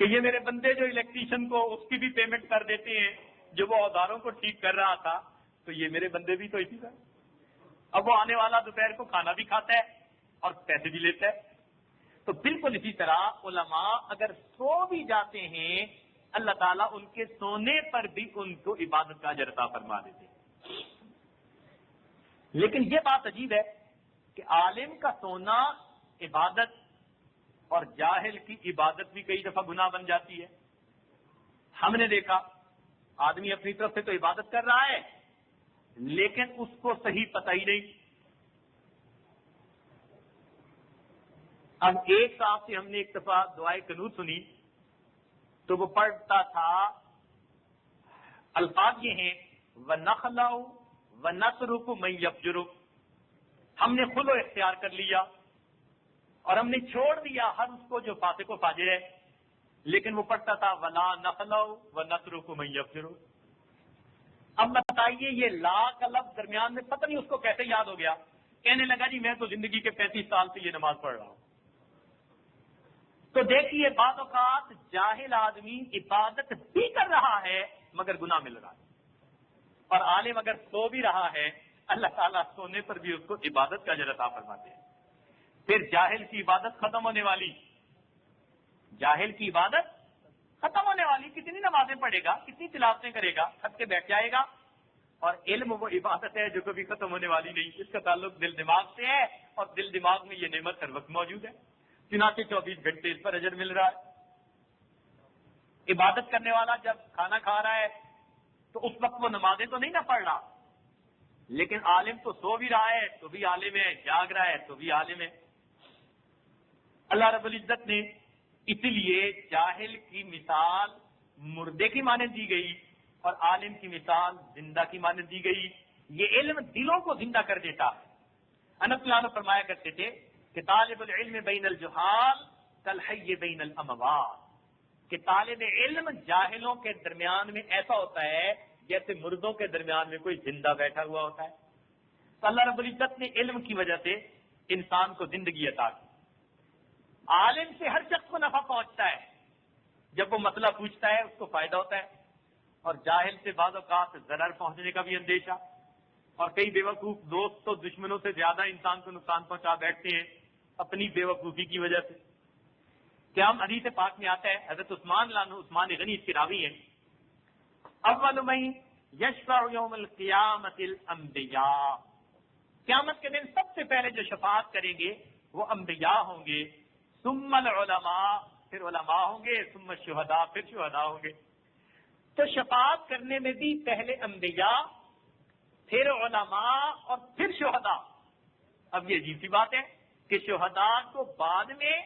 کہ یہ میرے بندے جو الیکٹریشین کو اس کی بھی پیمنٹ کر دیتے ہیں، جو وہ اوزاروں کو ٹھیک کر رہا تھا، تو یہ میرے بندے بھی تو اسی طرح. اب وہ آنے والا دوپہر کو کھانا بھی کھاتا ہے اور پیسے بھی لیتا ہے. تو بالکل اسی طرح علماء اگر سو بھی جاتے ہیں، اللہ تعالیٰ ان کے سونے پر بھی ان کو عبادت کا اجر عطا فرما دیتے ہیں. لیکن یہ بات عجیب ہے کہ عالم کا سونا عبادت اور جاہل کی عبادت بھی کئی دفعہ گناہ بن جاتی ہے. ہم نے دیکھا آدمی اپنی طرف سے تو عبادت کر رہا ہے لیکن اس کو صحیح پتہ ہی نہیں. اب ایک صاحب سے ہم نے ایک دفعہ دعائے قنوت سنی تو وہ پڑھتا تھا، الفاظ یہ ہیں وَنَخْلَعُ وَنَتْرُكُ مَن يَفْجُرُ. ہم نے خلو اختیار کر لیا اور ہم نے چھوڑ دیا ہر اس کو جو فاسق و فاجر ہے. لیکن وہ پڑھتا تھا وَلَا نَخْلَعُ وَنَتْرُكُ مَن يَفْجُرُ. اب بتائیے یہ لا کا لفظ درمیان میں پتہ نہیں اس کو کیسے یاد ہو گیا. کہنے لگا جی میں تو زندگی کے 35 سال سے یہ نماز پڑھ رہا ہوں. تو دیکھیے بعض اوقات جاہل آدمی عبادت بھی کر رہا ہے مگر گناہ مل رہا ہے، اور عالم اگر سو بھی رہا ہے اللہ تعالیٰ سونے پر بھی اس کو عبادت کا اجر عطا فرماتے ہیں۔ پھر جاہل کی عبادت ختم ہونے والی، جاہل کی عبادت ختم ہونے والی، کتنی نمازیں پڑھے گا، کتنی تلاوتیں کرے گا، تھک کے بیٹھ جائے گا۔ اور علم وہ عبادت ہے جو کبھی ختم ہونے والی نہیں، اس کا تعلق دل دماغ سے ہے، اور دل دماغ میں یہ نعمت ہر وقت موجود ہے، چنانچہ 24 گھنٹے اس پر اجر مل رہا ہے۔ عبادت کرنے والا جب کھانا کھا رہا ہے تو اس وقت وہ نمازیں تو نہیں نہ پڑھ رہا، لیکن عالم تو سو بھی رہا ہے تو بھی عالم ہے، جاگ رہا ہے تو بھی عالم ہے۔ اللہ رب العزت نے اس لیے جاہل کی مثال مردے کی مانند دی گئی اور عالم کی مثال زندہ کی مانند دی گئی۔ یہ علم دلوں کو زندہ کر دیتا ہے۔ انس رضی اللہ عنہ فرمایا کرتے تھے کہ طالب العلم بین الجہال کالحی بین الاموات، کہ طالب علم جاہلوں کے درمیان میں ایسا ہوتا ہے جیسے مردوں کے درمیان میں کوئی زندہ بیٹھا ہوا ہوتا ہے۔ تو اللہ رب العزت نے علم کی وجہ سے انسان کو زندگی عطا کی۔ عالم سے ہر شخص کو نفع پہنچتا ہے، جب وہ مسئلہ پوچھتا ہے اس کو فائدہ ہوتا ہے، اور جاہل سے بعض اوقات ضرر پہنچنے کا بھی اندیشہ، اور کئی بے وقوف دوست تو دشمنوں سے زیادہ انسان کو نقصان پہنچا بیٹھتے ہیں اپنی بے وقوفی کی وجہ سے۔ کیا ہم حدیث پاک میں آتا ہے، حضرت عثمان غنی اس کے راوی ہیں، اول من یشفع یوم القیامت الانبیاء، قیامت کے دن سب سے پہلے جو شفاعت کریں گے وہ انبیاء ہوں گے، ثم العلماء، پھر علماء ہوں گے، ثم الشہداء، پھر شہداء ہوں گے۔ تو شفاعت کرنے میں بھی پہلے انبیاء، پھر علماء اور پھر شہداء۔ اب یہ عجیب سی بات ہے کہ شہداء کو بعد میں،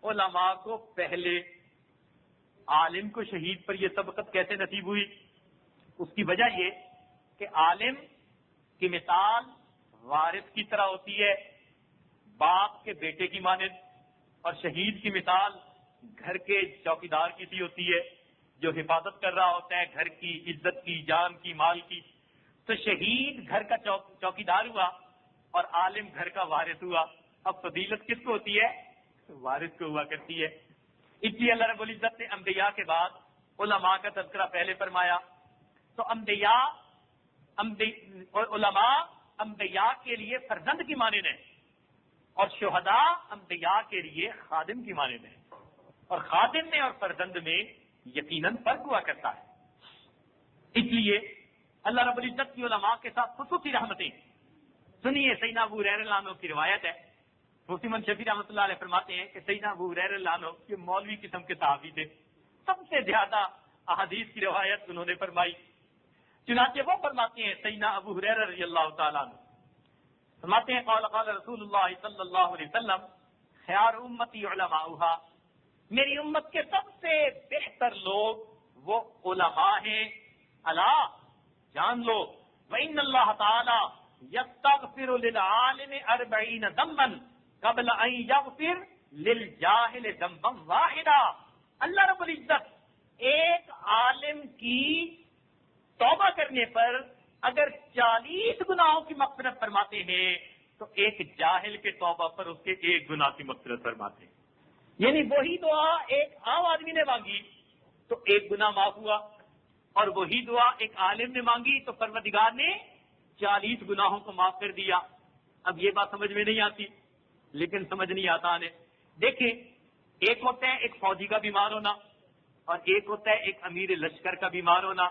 علماء کو پہلے۔ عالم کو شہید پر یہ سبقت کیسے نصیب ہوئی؟ اس کی وجہ یہ کہ عالم کی مثال وارث کی طرح ہوتی ہے، باپ کے بیٹے کی مانند، اور شہید کی مثال گھر کے چوکیدار کی سی ہوتی ہے جو حفاظت کر رہا ہوتا ہے گھر کی، عزت کی، جان کی، مال کی۔ تو شہید گھر کا چوکیدار ہوا اور عالم گھر کا وارث ہوا۔ اب فضیلت کس کو ہوتی ہے؟ وارث کو ہوا کرتی ہے۔ اس لیے اللہ رب العزت نے انبیاء کے بعد علماء کا تذکرہ پہلے فرمایا۔ تو علماء انبیاء کے لیے فرزند کی مانند ہیں، اور شہداء انبیاء کے لیے خادم کی مانند ہیں، اور خادم میں اور فرزند میں یقیناً فرق ہوا کرتا ہے۔ اس لیے اللہ رب العزت کی علماء کے ساتھ خصوصی رحمتیں۔ سنیے سیدنا ابو ہریرہ رضی اللہ عنہ کی روایت ہے، مفتی محمد شفیع رحمۃ اللہ علیہ فرماتے ہیں کہ سیدنا ابو ہریرہ رضی اللہ عنہ یہ مولوی قسم کے صحابی تھے، سب سے زیادہ احادیث کی روایت انہوں نے فرمائی۔ چنانچہ وہ فرماتے ہیں سیدنا ابو ہریرہ رضی اللہ تعالیٰ عنہ فرماتے ہیں قال قال رسول اللہ صلی اللہ علیہ وسلم خیار امتی علماؤہا، میری امت کے سب سے بہتر لوگ وہ علماء ہیں۔ الا جان لو، وَإِنَّ اللَّهَ تَعَالَى يَسْتَغْفِرُ لِلْعَالِمِ 40 ذنبا قبل ان يغفر للجاہل ذنبا واحدا۔ اللہ رب العزت ایک عالم کی توبہ کرنے پر اگر 40 گناہوں کی مغفرت فرماتے ہیں تو ایک جاہل کے توبہ پر اس کے ایک گناہ کی مغفرت فرماتے ہیں۔ یعنی وہی دعا ایک عام آدمی نے مانگی تو ایک گناہ معاف ہوا، اور وہی دعا ایک عالم نے مانگی تو پروردگار نے 40 گناہوں کو معاف کر دیا۔ اب یہ بات سمجھ میں نہیں آتی، لیکن سمجھ نہیں آتا آنے۔ دیکھیں، ایک ہوتا ہے ایک فوجی کا بیمار ہونا، اور ایک ہوتا ہے ایک امیر لشکر کا بیمار ہونا۔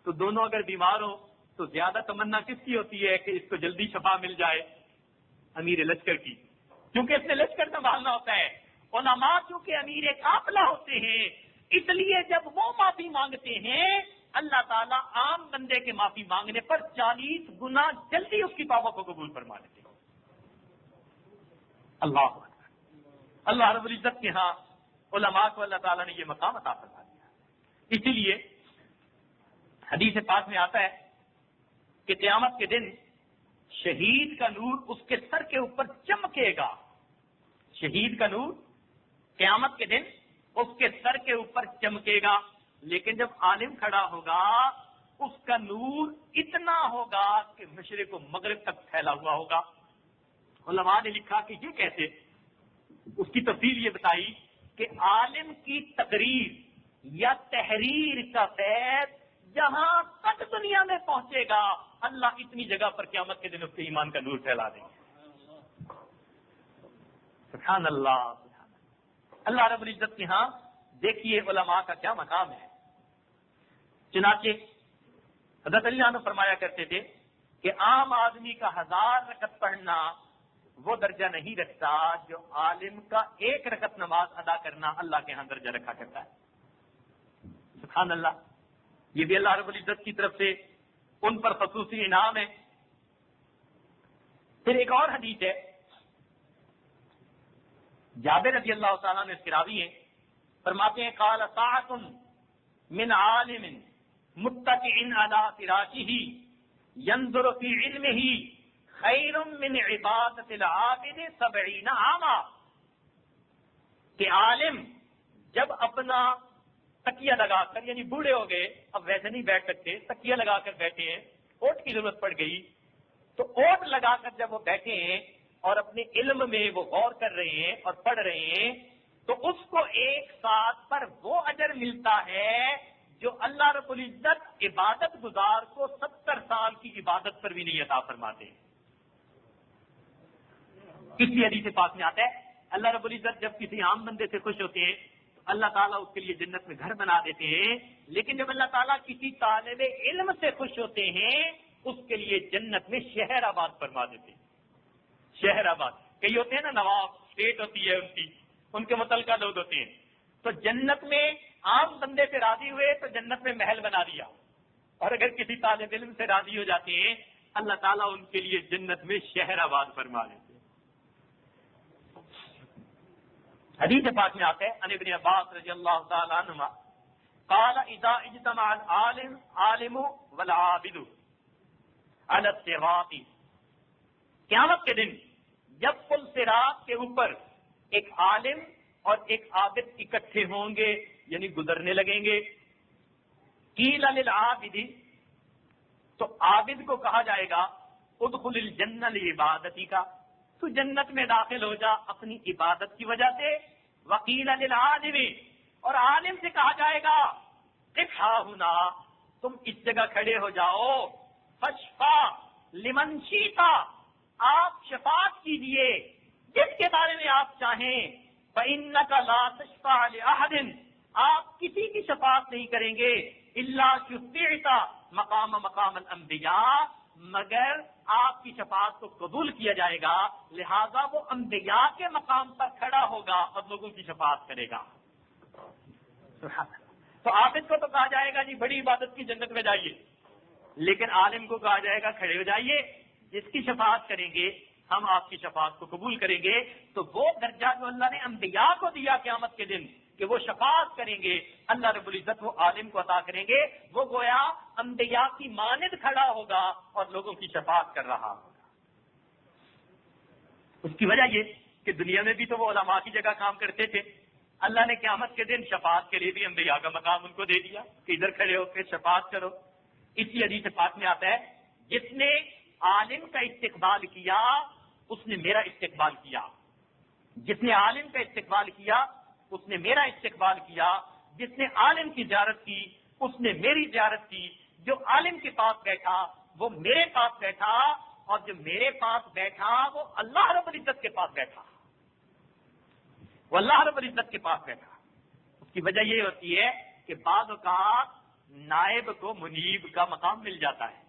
تو دونوں اگر بیمار ہوں تو زیادہ تمنا کس کی ہوتی ہے کہ اس کو جلدی شفا مل جائے؟ امیر لشکر کی، کیونکہ اس نے لشکر سنبھالنا ہوتا ہے۔ علماء چونکہ امیر قافلہ ہوتے ہیں، اس لیے جب وہ معافی مانگتے ہیں اللہ تعالیٰ عام بندے کے معافی مانگنے پر 40 گنا جلدی اس کی توبہ کو قبول فرما لیتے ہیں۔ اللہ اکبر۔ اللہ رب العزت کے ہاں علماء کو اللہ تعالیٰ نے یہ مقام عطا فرما دیا۔ اسی لیے حدیث پاک میں آتا ہے کہ قیامت کے دن شہید کا نور اس کے سر کے اوپر چمکے گا۔ شہید کا نور قیامت کے دن اس کے سر کے اوپر چمکے گا، لیکن جب عالم کھڑا ہوگا اس کا نور اتنا ہوگا کہ مشرق و مغرب تک پھیلا ہوا ہوگا۔ علماء نے لکھا کہ یہ کیسے؟ اس کی تفصیل یہ بتائی کہ عالم کی تقریر یا تحریر کا فیض جہاں تک دنیا میں پہنچے گا اللہ اتنی جگہ پر قیامت کے دن اس کے ایمان کا نور پھیلا دیں گے. سبحان اللہ. اللہ رب العزت کے ہاں دیکھیے علماء کا کیا مقام ہے. چنانچہ حضرت علی عنہ فرمایا کرتے تھے کہ عام آدمی کا 1000 رکعت پڑھنا وہ درجہ نہیں رکھتا جو عالم کا 1 رکعت نماز ادا کرنا اللہ کے ہاں درجہ رکھا کرتا ہے. سبحان اللہ. یہ بھی اللہ رب العزت کی طرف سے ان پر خصوصی انعام ہے. پھر ایک اور حدیث ہے جابر رضی اللہ تعالیٰ نے اس کے راوی ہیں, فرماتے ہیں قال ساعۃ من عالم متکئ علی فراشہ ينظر في علمه خیر من عبادت العابد 70 عاما. کہ عالم جب اپنا تکیہ لگا کر, یعنی بوڑھے ہو گئے اب ویسے نہیں بیٹھ سکتے, تکیہ لگا کر بیٹھے ہیں, اوٹ کی ضرورت پڑ گئی تو اوٹ لگا کر جب وہ بیٹھے ہیں اور اپنے علم میں وہ غور کر رہے ہیں اور پڑھ رہے ہیں تو اس کو ایک ساتھ پر وہ اجر ملتا ہے جو اللہ رب العزت عبادت گزار کو 70 سال کی عبادت پر بھی نہیں عطا فرماتے. کسی حدیث پاک میں آتا ہے اللہ رب العزت جب کسی عام بندے سے خوش ہوتے ہیں تو اللہ تعالیٰ اس کے لیے جنت میں گھر بنا دیتے ہیں, لیکن جب اللہ تعالیٰ کسی طالب علم سے خوش ہوتے ہیں اس کے لیے جنت میں شہر آباد فرما دیتے ہیں. شہر آباد کئی ہوتے ہیں نا, نواب اسٹیٹ ہوتی ہے ان کی, ان کے متعلقہ لوگ ہوتے ہیں, تو جنت میں عام بندے سے راضی ہوئے تو جنت میں محل بنا دیا, اور اگر کسی طالب علم سے راضی ہو جاتے ہیں اللہ تعالیٰ ان کے لیے جنت میں شہر آباد فرما دیتے ہیں. حدیث پاک میں آتا ہے عن ابن عباس رضی اللہ تعالی عنہما قال اذا اجتمع العالم والعابد على الصراط, قیامت کے دن جب پل صراط کے اوپر ایک عالم اور ایک عابد اکٹھے ہوں گے یعنی گزرنے لگیں گے, قیل للعابد, تو عابد کو کہا جائے گا ادخل الجنہ لعبادتی کا, تو جنت میں داخل ہو جا اپنی عبادت کی وجہ سے. وقیل للعالم, اور عالم سے کہا جائے گا قف ہاہنا, تم اس جگہ کھڑے ہو جاؤ. فشفا لمن شیتا, آپ شفاعت کیجیے جس کے بارے میں آپ چاہیں. فإنک لا تشفع لأحد, آپ کسی کی شفاعت نہیں کریں گے الا شفعت مقام الانبیاء, مگر آپ کی شفاعت کو قبول کیا جائے گا, لہذا وہ انبیاء کے مقام پر کھڑا ہوگا اور لوگوں کی شفاعت کرے گا. تو عابد کو تو کہا جائے گا جی بڑی عبادت کی جنت میں جائیے, لیکن عالم کو کہا جائے گا کھڑے ہو جائیے, جس کی شفاعت کریں گے ہم آپ کی شفاعت کو قبول کریں گے. تو وہ درجہ جو اللہ نے انبیاء کو دیا قیامت کے دن کہ وہ شفاعت کریں گے, اللہ رب العزت وہ عالم کو عطا کریں گے. وہ گویا انبیاء کی مانند کھڑا ہوگا اور لوگوں کی شفاعت کر رہا ہوگا. اس کی وجہ یہ کہ دنیا میں بھی تو وہ علماء کی جگہ کام کرتے تھے, اللہ نے قیامت کے دن شفاعت کے لیے بھی انبیاء کا مقام ان کو دے دیا کہ ادھر کھڑے ہو کے شفاعت کرو. اسی حدیث پاک میں آتا ہے جس نے عالم کا استقبال کیا اس نے میرا استقبال کیا, جس نے عالم کا استقبال کیا اس نے میرا استقبال کیا, جس نے عالم کی زیارت کی اس نے میری زیارت کی. جو عالم کے پاس بیٹھا وہ میرے پاس بیٹھا, اور جو میرے پاس بیٹھا وہ اللہ رب العزت کے پاس بیٹھا, وہ اللہ رب العزت کے پاس بیٹھا. اس کی وجہ یہ ہوتی ہے کہ بعض اوقات نائب کو منیب کا مقام مل جاتا ہے.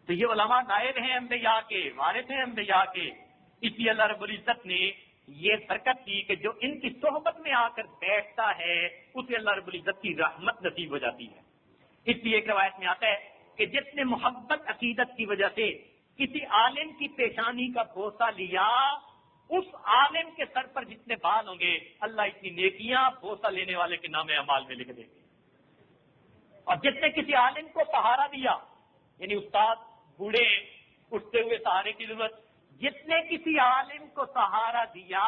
تو یہ علماء نائب ہیں انبیاء کے, وارث ہیں انبیاء کے. اس لیے اللہ رب العزت نے یہ برکت کی کہ جو ان کی صحبت میں آ کر بیٹھتا ہے اسے اللہ رب العزت کی رحمت نصیب ہو جاتی ہے. اس لیے ایک روایت میں آتا ہے کہ جس نے محبت عقیدت کی وجہ سے کسی عالم کی پیشانی کا بوسہ لیا, اس عالم کے سر پر جتنے بال ہوں گے اللہ اتنی نیکیاں بوسہ لینے والے کے نام اعمال میں لکھ دیں گے. اور جس نے کسی عالم کو سہارا دیا, یعنی استاد بوڑھے اٹھتے ہوئے سہارے کی ضرورت, جس نے کسی عالم کو سہارا دیا,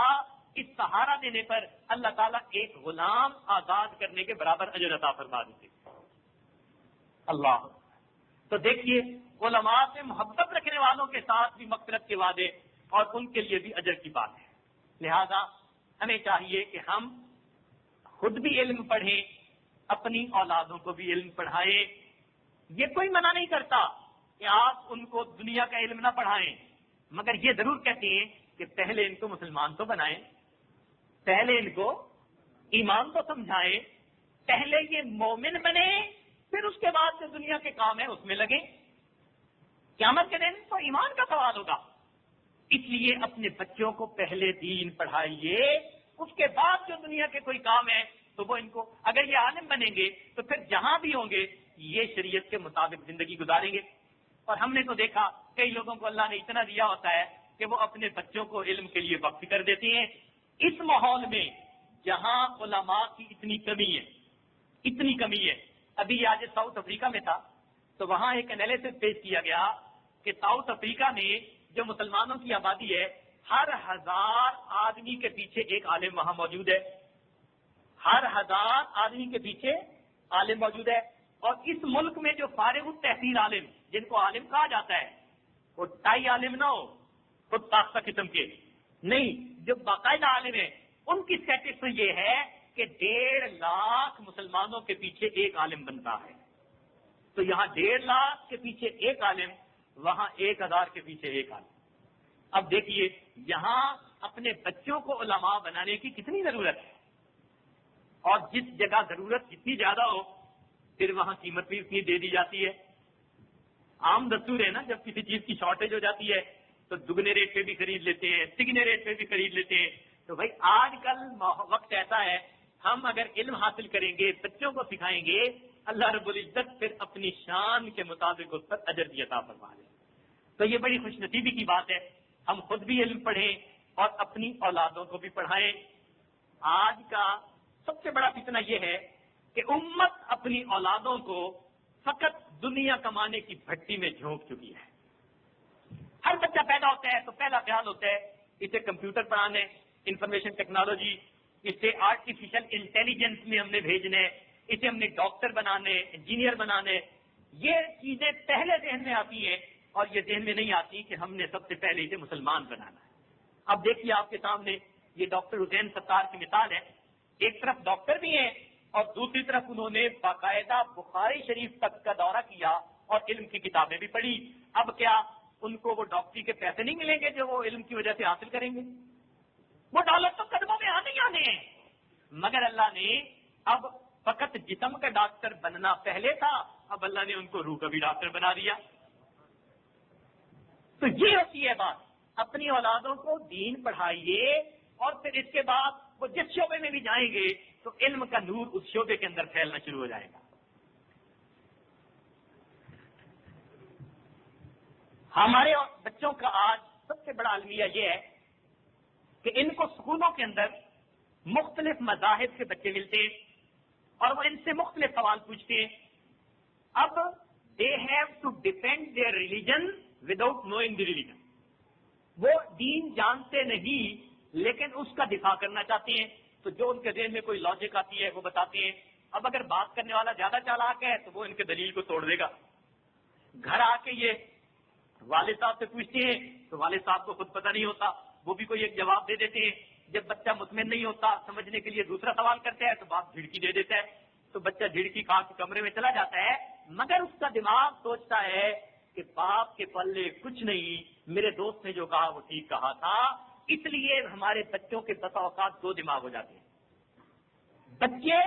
اس سہارا دینے پر اللہ تعالیٰ ایک غلام آزاد کرنے کے برابر اجر عطا فرما دیتے. اللہ. تو دیکھیے علماء سے محبت رکھنے والوں کے ساتھ بھی مغفرت کے وعدے اور ان کے لیے بھی اجر کی بات ہے. لہذا ہمیں چاہیے کہ ہم خود بھی علم پڑھیں، اپنی اولادوں کو بھی علم پڑھائیں. یہ کوئی منع نہیں کرتا کہ آپ ان کو دنیا کا علم نہ پڑھائیں، مگر یہ ضرور کہتے ہیں کہ پہلے ان کو مسلمان تو بنائیں، پہلے ان کو ایمان تو سمجھائیں، پہلے یہ مومن بنے، پھر اس کے بعد جو دنیا کے کام ہیں اس میں لگیں. قیامت کے دن تو ایمان کا سوال ہوگا. اس لیے اپنے بچوں کو پہلے دین پڑھائیے، اس کے بعد جو دنیا کے کوئی کام ہے تو وہ ان کو، اگر یہ عالم بنیں گے تو پھر جہاں بھی ہوں گے یہ شریعت کے مطابق زندگی گزاریں گے. اور ہم نے تو دیکھا کئی لوگوں کو اللہ نے اتنا دیا ہوتا ہے کہ وہ اپنے بچوں کو علم کے لیے وقف کر دیتے ہیں. اس ماحول میں جہاں علماء کی اتنی کمی ہے. ابھی آج ساؤتھ افریقہ میں تھا تو وہاں ایک انالیسس پیش کیا گیا کہ ساؤتھ افریقہ میں جو مسلمانوں کی آبادی ہے، ہر 1000 آدمی کے پیچھے ایک عالم وہاں موجود ہے. ہر 1000 آدمی کے پیچھے عالم موجود ہے. اور اس ملک میں جو فارغ التحصیل عالم، جن کو عالم کہا جاتا ہے، وہ ٹائی عالم نہ ہو، خود ساختہ قسم کے نہیں، جو باقاعدہ عالم ہے، ان کی اسٹیٹسٹکس یہ ہے کہ 1.5 لاکھ مسلمانوں کے پیچھے ایک عالم بنتا ہے. تو یہاں 1.5 لاکھ کے پیچھے ایک عالم، وہاں 1000 کے پیچھے ایک عالم. اب دیکھیے یہاں اپنے بچوں کو علماء بنانے کی کتنی ضرورت ہے، اور جس جگہ ضرورت جتنی زیادہ ہو پھر وہاں قیمت بھی اتنی دے دی جاتی ہے. عام دستور ہے نا، جب کسی چیز کی شارٹیج ہو جاتی ہے تو دگنے ریٹ پہ بھی خرید لیتے ہیں، تگنے ریٹ پہ بھی خرید لیتے ہیں. تو بھائی آج کل وقت ایسا ہے، ہم اگر علم حاصل کریں گے، بچوں کو سکھائیں گے، اللہ رب العزت پھر اپنی شان کے مطابق اس پر اجر بھی عطا فرما دے. تو یہ بڑی خوش نصیبی کی بات ہے، ہم خود بھی علم پڑھیں اور اپنی اولادوں کو بھی پڑھائیں. آج کا سب سے بڑا فتنہ یہ ہے کہ امت اپنی اولادوں کو فقط دنیا کمانے کی بھٹی میں جھونک چکی ہے. ہر بچہ پیدا ہوتا ہے تو پہلا خیال ہوتا ہے اسے کمپیوٹر پڑھانے، انفارمیشن ٹیکنالوجی، اسے آرٹیفیشل انٹیلیجنس میں ہم نے بھیجنے، اسے ہم نے ڈاکٹر بنانے، انجینئر بنانے. یہ چیزیں پہلے ذہن میں آتی ہیں اور یہ ذہن میں نہیں آتی کہ ہم نے سب سے پہلے اسے مسلمان بنانا ہے. اب دیکھیے آپ کے سامنے یہ ڈاکٹر حسین ستار کی مثال ہے. ایک طرف ڈاکٹر بھی ہیں اور دوسری طرف انہوں نے باقاعدہ بخاری شریف تک کا دورہ کیا اور علم کی کتابیں بھی پڑھی. اب کیا ان کو وہ ڈاکٹری کے پیسے نہیں ملیں گے جو وہ علم کی وجہ سے حاصل کریں گے؟ وہ ڈالر تو قدموں میں آنے ہی آنے ہیں. مگر اللہ نے اب فقط جسم کا ڈاکٹر بننا پہلے تھا، اب اللہ نے ان کو روح کا بھی ڈاکٹر بنا دیا. تو یہ ہوتی ہے بات، اپنی اولادوں کو دین پڑھائیے اور پھر اس کے بعد وہ جس شعبے میں بھی جائیں گے تو علم کا نور اس شعبے کے اندر پھیلنا شروع ہو جائے گا. ہمارے بچوں کا آج سب سے بڑا المیہ یہ ہے کہ ان کو اسکولوں کے اندر مختلف مذاہب کے بچے ملتے ہیں اور وہ ان سے مختلف سوال پوچھتے ہیں. اب they have to defend their religion without knowing the religion. وہ دین جانتے نہیں لیکن اس کا دفاع کرنا چاہتے ہیں، تو جو ان کے ذہن میں کوئی لاجک آتی ہے وہ بتاتے ہیں. اب اگر بات کرنے والا زیادہ چالاک ہے تو وہ ان کے دلیل کو توڑ دے گا. گھر آ کے یہ والد صاحب سے پوچھتے ہیں تو والد صاحب کو خود پتہ نہیں ہوتا، وہ بھی کوئی ایک جواب دے دیتے ہیں. جب بچہ مطمئن نہیں ہوتا سمجھنے کے لیے دوسرا سوال کرتا ہے تو باپ جھڑکی دے دیتا ہے، تو بچہ جھڑکی کھا کے کمرے میں چلا جاتا ہے. مگر اس کا دماغ سوچتا ہے کہ باپ کے پلے کچھ نہیں، میرے دوست نے جو کہا وہ ٹھیک کہا تھا. اس لیے ہمارے بچوں کے بسا اوقات دو دماغ ہو جاتے ہیں. بچے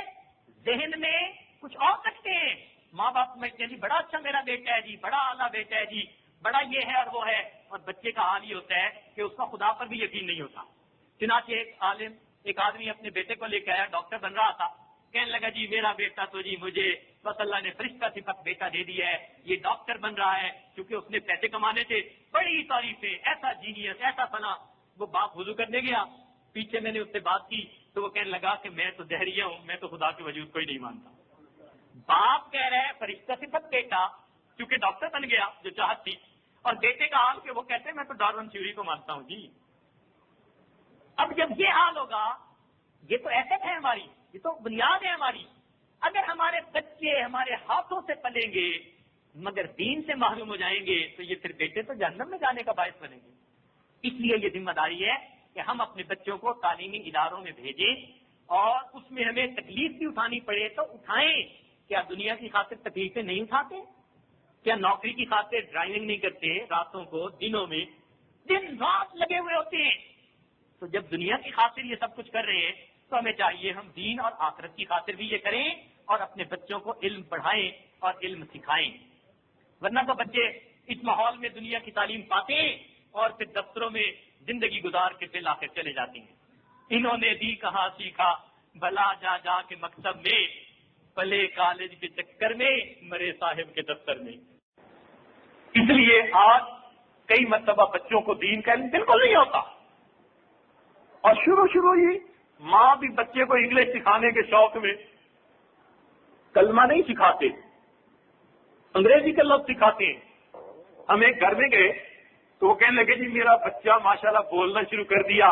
ذہن میں کچھ اور رکھتے ہیں، ماں باپ سمجھتے ہیں جی بڑا اچھا میرا بیٹا ہے، جی بڑا اعلیٰ بیٹا ہے، جی بڑا یہ ہے اور وہ ہے، اور بچے کا حال یہ ہوتا ہے کہ اس کا خدا پر بھی یقین نہیں ہوتا. چنانچہ ایک آدمی اپنے بیٹے کو لے کے آیا، ڈاکٹر بن رہا تھا. کہنے لگا جی میرا بیٹا تو جی مجھے بس اللہ نے فرشتہ صفت بیٹا دے دیا ہے، یہ ڈاکٹر بن رہا ہے کیونکہ اس نے پیسے کمانے تھے. بڑی تعریفیں، ایسا جینیس، ایسا فلاں. وہ باپ وضو کرنے گیا، پیچھے میں نے اس سے بات کی تو وہ کہنے لگا کہ میں تو دہریہ ہوں، میں تو خدا کے وجود کو ہی نہیں مانتا. باپ کہہ رہے ہیں فرشتہ صفت بیٹا کیونکہ ڈاکٹر بن گیا جو چاہت تھی، اور بیٹے کا حال کہ وہ کہتے ہیں میں تو ڈارون تھیوری کو مانتا ہوں. جی اب جب یہ حال ہوگا، یہ تو ایسٹ ہے ہماری، یہ تو بنیاد ہے ہماری. اگر ہمارے بچے ہمارے ہاتھوں سے پلیں گے مگر دین سے محروم ہو جائیں گے تو یہ پھر بیٹے تو جہنم میں جانے کا باعث بنیں گے. اس لیے یہ ذمہ داری ہے کہ ہم اپنے بچوں کو تعلیمی اداروں میں بھیجیں اور اس میں ہمیں تکلیف بھی اٹھانی پڑے تو اٹھائیں. کیا دنیا کی خاطر تکلیفیں نہیں اٹھاتے؟ کیا نوکری کی خاطر ڈرائیونگ نہیں کرتے راتوں کو دنوں میں دن رات لگے ہوئے ہوتے ہیں؟ تو جب دنیا کی خاطر یہ سب کچھ کر رہے ہیں تو ہمیں چاہیے ہم دین اور آخرت کی خاطر بھی یہ کریں اور اپنے بچوں کو علم پڑھائیں اور علم سکھائیں. ورنہ تو بچے اس ماحول میں دنیا کی تعلیم پاتے ہیں اور پھر دفتروں میں زندگی گزار کے پھر آخر چلے جاتے ہیں. انہوں نے بھی کہاں سیکھا بھلا جا جا کے مکتب میں، پلے کالج کے چکر میں، مرے صاحب کے دفتر میں. اس لیے آج کئی مرتبہ بچوں کو دین کا علم بالکل نہیں ہوتا، اور شروع ہی ماں بھی بچے کو انگلش سکھانے کے شوق میں کلمہ نہیں سکھاتے، انگریزی کا لفظ سکھاتے ہیں. ہم ایک گھر میں گئے تو وہ کہنے لگے جی میرا بچہ ماشاءاللہ بولنا شروع کر دیا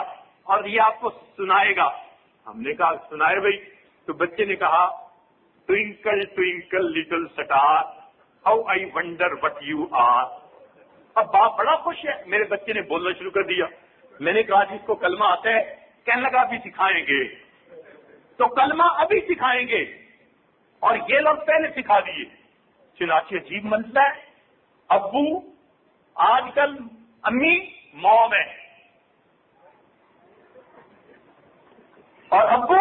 اور یہ آپ کو سنائے گا. ہم نے کہا سنائے بھائی. تو بچے نے کہا twinkle twinkle little star how I wonder what you are. اب باپ بڑا خوش ہے، میرے بچے نے بولنا شروع کر دیا. میں نے کہا جس کو کلمہ آتا ہے، کہنے لگا ابھی سکھائیں گے. تو کلمہ ابھی سکھائیں گے اور یہ لوگ پہلے سکھا دیے. چنانچہ عجیب مسئلہ ہے، ابو آج کل امی موم ہے اور ابو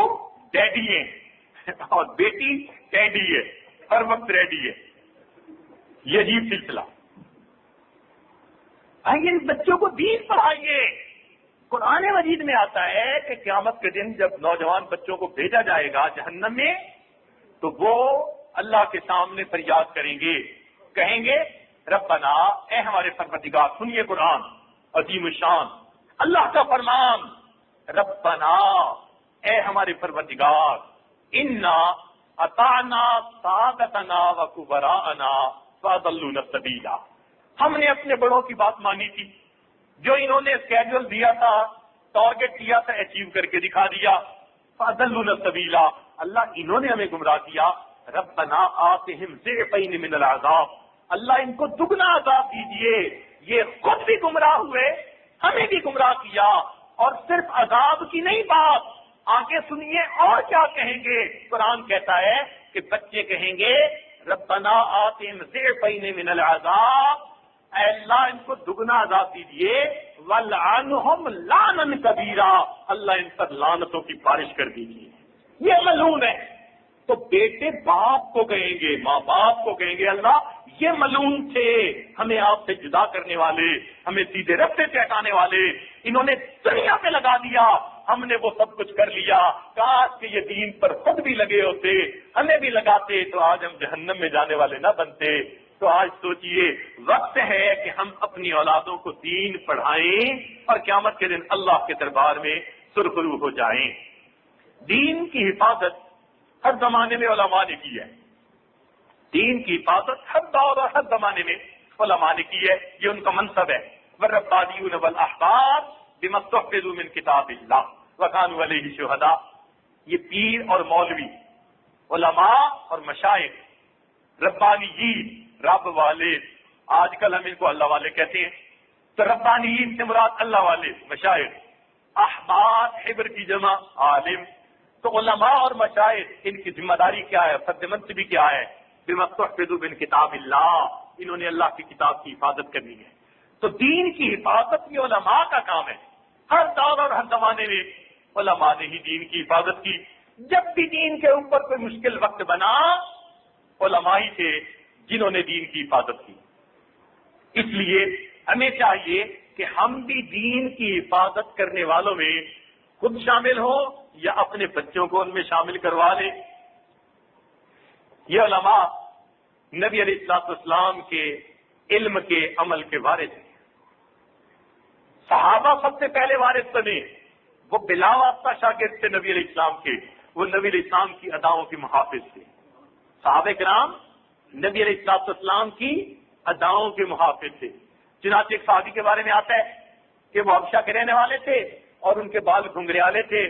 ڈیڈی ہے اور بیٹی ڈیڈی ہے، ہر وقت ریڈی ہے. یہ عجیب سلسلہ. آئیے بچوں کو دین پڑھائیے. قرآن مجید میں آتا ہے کہ قیامت کے دن جب نوجوان بچوں کو بھیجا جائے گا جہنم میں تو وہ اللہ کے سامنے فریاد کریں گے، کہیں گے ربنا، اے ہمارے پروردگار. سنیے قرآن عظیم الشان، اللہ کا فرمان، ربنا اے ہمارے پروردگار، انا اطعنا سادتنا وکبراءنا فاضلونا السبیل. ہم نے اپنے بڑوں کی بات مانی تھی، جو انہوں نے اسکیڈول دیا تھا، ٹارگٹ دیا تھا، اچیو کر کے دکھا دیا. فاضلونا السبیل، اللہ انہوں نے ہمیں گمراہ کیا. ربنا آتہم ضعفین من العذاب، اللہ ان کو دگنا عذاب دیجئے. یہ خود بھی گمراہ ہوئے، ہمیں بھی گمراہ کیا. اور صرف عذاب کی نہیں بات، آگے سنیے اور کیا کہیں گے. قرآن کہتا ہے کہ بچے کہیں گے ربنا آتہم ضعفین من العذاب، اے اللہ ان کو دگنا عذاب دیجئے. وَلْعَنْهُمْ لَعْنًا كَبِيرًا، اللہ ان پر لعنتوں کی بارش کر دیجئے. یہ ملعون ہے. تو بیٹے باپ کو کہیں گے، ماں باپ کو کہیں گے اللہ یہ ملعون تھے، ہمیں آپ سے جدا کرنے والے، ہمیں سیدھے رستے سے ہٹانے والے، انہوں نے دنیا پہ لگا دیا، ہم نے وہ سب کچھ کر لیا. کاش کہ یہ دین پر خود بھی لگے ہوتے، ہمیں بھی لگاتے تو آج ہم جہنم میں جانے والے نہ بنتے. تو آج سوچئے وقت ہے کہ ہم اپنی اولادوں کو دین پڑھائیں اور قیامت کے دن اللہ کے دربار میں سرخرو ہو جائیں. دین کی حفاظت ہر زمانے میں علماء نے کی ہے. دین کی حفاظت ہر دور اور ہر زمانے میں علماء نے کی ہے، یہ ان کا منصب ہے. والربانیون والاحبار بما استحفظوا من کتاب اللہ وکانوا علیہ شہداء. یہ پیر اور مولوی، علماء اور مشائخ، ربانیین رب والے، آج کل ہم ان کو اللہ والے کہتے ہیں. تو ربانیین سے مراد اللہ والے، مشائخ. احبار حبر کی جمع عالم. تو علماء اور مشائخ ان کی ذمہ داری کیا ہے، فرض منصبی کیا ہے؟ بما استحفظوا من کتاب اللہ، انہوں نے اللہ کی کتاب کی حفاظت کرنی ہے. تو دین کی حفاظت یہ علماء کا کام ہے. ہر دور اور ہر زمانے میں علماء نے ہی دین کی حفاظت کی. جب بھی دین کے اوپر کوئی مشکل وقت بنا، علماء ہی تھے جنہوں نے دین کی حفاظت کی. اس لیے ہمیں چاہیے کہ ہم بھی دین کی حفاظت کرنے والوں میں خود شامل ہوں یا اپنے بچوں کو ان میں شامل کروا لیں. یہ علماء نبی علیہ الصلوۃ والسلام کے علم کے عمل کے وارث ہیں. صحابہ سب سے پہلے وارث بنے، وہ بلا واسطہ شاگرد تھے نبی علیہ السلام کے، وہ نبی علیہ السلام کی اداؤں کے محافظ تھے. صحابہ کرام نبی علیہ الصلوۃ والسلام کی اداؤں کے محافظ تھے. چنانچہ ایک صحابی کے بارے میں آتا ہے کہ وہ حبشہ کے رہنے والے تھے اور ان کے بال گھنگریالے تھے.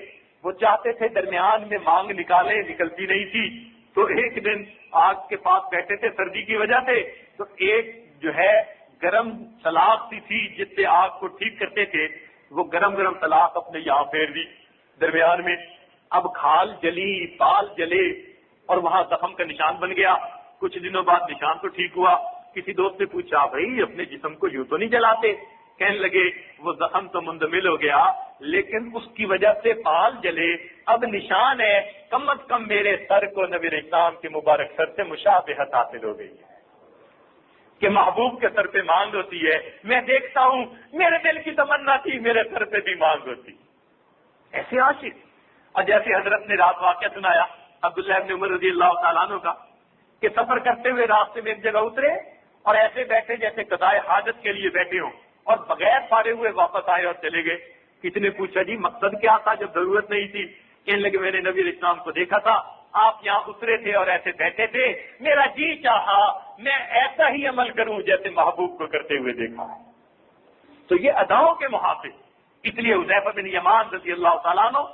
وہ چاہتے تھے درمیان میں مانگ نکالے، نکلتی نہیں تھی. تو ایک دن آگ کے پاس بیٹھے تھے سردی کی وجہ سے، تو ایک جو ہے گرم سلاخ سی تھی جس سے آگ کو ٹھیک کرتے تھے، وہ گرم سلاخ اپنے یہاں پھیر دی درمیان میں. اب کھال جلی، بال جلے اور وہاں زخم کا نشان بن گیا. کچھ دنوں بعد نشان تو ٹھیک ہوا. کسی دوست نے پوچھا بھائی اپنے جسم کو یوں تو نہیں جلاتے؟ کہنے لگے وہ زخم تو مندمل ہو گیا لیکن اس کی وجہ سے بال جلے، اب نشان ہے کم از کم میرے سر کو نبی اسلام کے مبارک سر سے مشابہت حاصل ہو گئی ہے کہ محبوب کے سر پہ مانگ ہوتی ہے. میں دیکھتا ہوں میرے دل کی تمنا تھی میرے سر پہ بھی مانگ ہوتی. ایسے عاشق. اور جیسے حضرت نے رات واقعہ سنایا عبداللہ ابن عمر رضی اللہ تعالیٰ عنہ کا کہ سفر کرتے ہوئے راستے میں ایک جگہ اترے اور ایسے بیٹھے جیسے قضائے حاجت کے لیے بیٹھے ہوں اور بغیر پارے ہوئے واپس آئے اور چلے گئے. کسی نے پوچھا جی مقصد کیا تھا جب ضرورت نہیں تھی؟ کہنے لگے میں نے نبی علیہ السلام کو دیکھا تھا، آپ یہاں اترے تھے اور ایسے بیٹھے تھے، میرا جی چاہا میں ایسا ہی عمل کروں جیسے محبوب کو کرتے ہوئے دیکھا ہے. تو یہ اداؤں کے محافظ. اس لیے حذیفہ بن یمان رضی اللہ تعالیٰ عنہ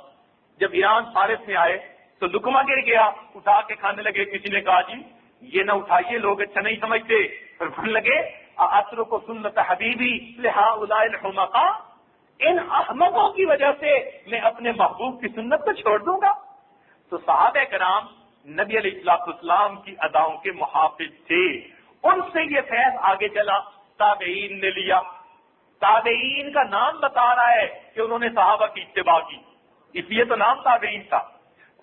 جب ایران فارس میں آئے تو لقمہ گر گیا، اٹھا کے کھانے لگے. کسی نے کہا جی یہ نہ اٹھائیے، لوگ اچھا نہیں سمجھتے. پھر بھول لگے اترک سنت حبیبی لہؤلاء الحمقاء، ان احمقوں کی وجہ سے میں اپنے محبوب کی سنت کو چھوڑ دوں گا. تو صحابہ کرام نبی علیہ الصلوۃ والسلام کی اداؤں کے محافظ تھے. ان سے یہ فیض آگے چلا، تابعین نے لیا. تابعین کا نام بتا رہا ہے کہ انہوں نے صحابہ کی اتباع کی، اس لیے تو نام تابعین تھا.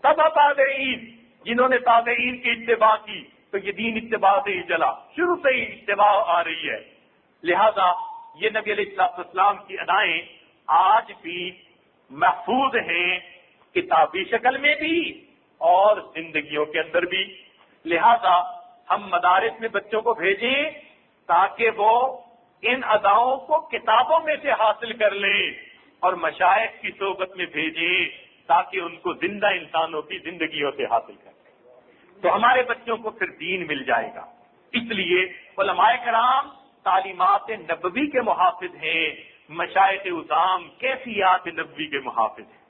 تبع تابعین جنہوں نے تابعین کی اتباع کی تو یہ دین اتباع سے ہی چلا، شروع سے ہی اتباع آ رہی ہے. لہذا یہ نبی علیہ الصلوۃ والسلام کی ادائیں آج بھی محفوظ ہیں، کتابی شکل میں بھی اور زندگیوں کے اندر بھی. لہذا ہم مدارس میں بچوں کو بھیجیں تاکہ وہ ان اداؤں کو کتابوں میں سے حاصل کر لیں اور مشائخ کی صحبت میں بھیجیں تاکہ ان کو زندہ انسانوں کی زندگیوں سے حاصل کریں. تو ہمارے بچوں کو پھر دین مل جائے گا. اس لیے علماء کرام تعلیمات نبوی کے محافظ ہیں، مشائخ عظام کیفیات نبوی کے محافظ ہیں.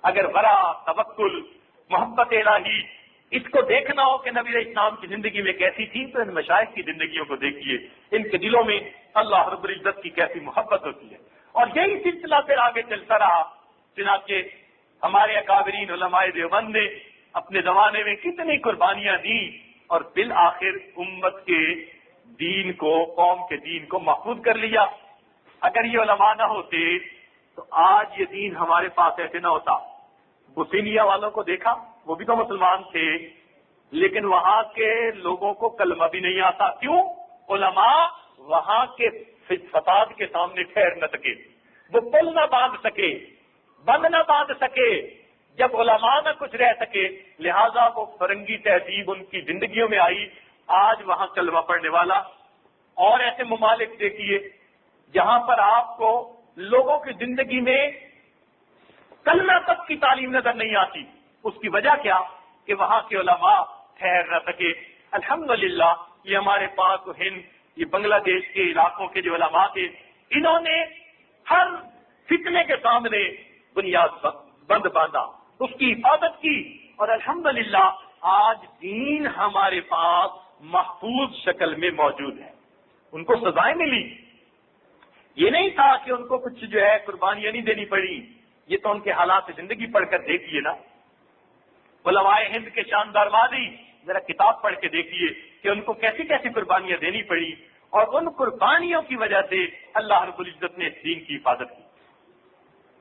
اگر ورع، توکل، محبت الہی اس کو دیکھنا ہو کہ نبی علیہ السلام کی زندگی میں کیسی تھی تو ان مشائخ کی زندگیوں کو دیکھیے، ان کے دلوں میں اللہ رب العزت کی کیسی محبت ہوتی ہے. اور یہی سلسلہ پھر آگے چلتا رہا. چنانچہ ہمارے اکابرین علماء دیوبند نے اپنے زمانے میں کتنی قربانیاں دی اور بالآخر امت کے دین کو، قوم کے دین کو محفوظ کر لیا. اگر یہ علماء نہ ہوتے تو آج یہ دین ہمارے پاس ایسے نہ ہوتا. بوسنیا والوں کو دیکھا، وہ بھی تو مسلمان تھے لیکن وہاں کے لوگوں کو کلمہ بھی نہیں آتا. کیوں؟ علماء وہاں کے فساد کے سامنے ٹھہر نہ سکے، وہ پل نہ باندھ سکے، بند نہ باندھ سکے. جب علماء نہ کچھ رہ سکے لہذا وہ فرنگی تہذیب ان کی زندگیوں میں آئی. آج وہاں کلمہ پڑھنے والا اور ایسے ممالک دیکھیے جہاں پر آپ کو لوگوں کی زندگی میں کلمہ تک کی تعلیم نظر نہیں آتی. اس کی وجہ کیا؟ کہ وہاں کے علماء ٹھہر نہ سکے. الحمدللہ یہ ہمارے پاک و ہند، یہ بنگلہ دیش کے علاقوں کے جو علماء تھے انہوں نے ہر فتنے کے سامنے بنیاد بند باندھا، اس کی حفاظت کی اور الحمدللہ آج دین ہمارے پاس محفوظ شکل میں موجود ہے. ان کو سزائیں ملی، یہ نہیں تھا کہ ان کو کچھ جو ہے قربانیاں نہیں دینی پڑی. یہ تو ان کے حالات زندگی پڑھ کر دیکھیے نا. علماء ہند کے شاندار ماضی ذرا کتاب پڑھ کے دیکھیے کہ ان کو کیسی کیسی قربانیاں دینی پڑی اور ان قربانیوں کی وجہ سے اللہ رب العزت نے دین کی حفاظت کی.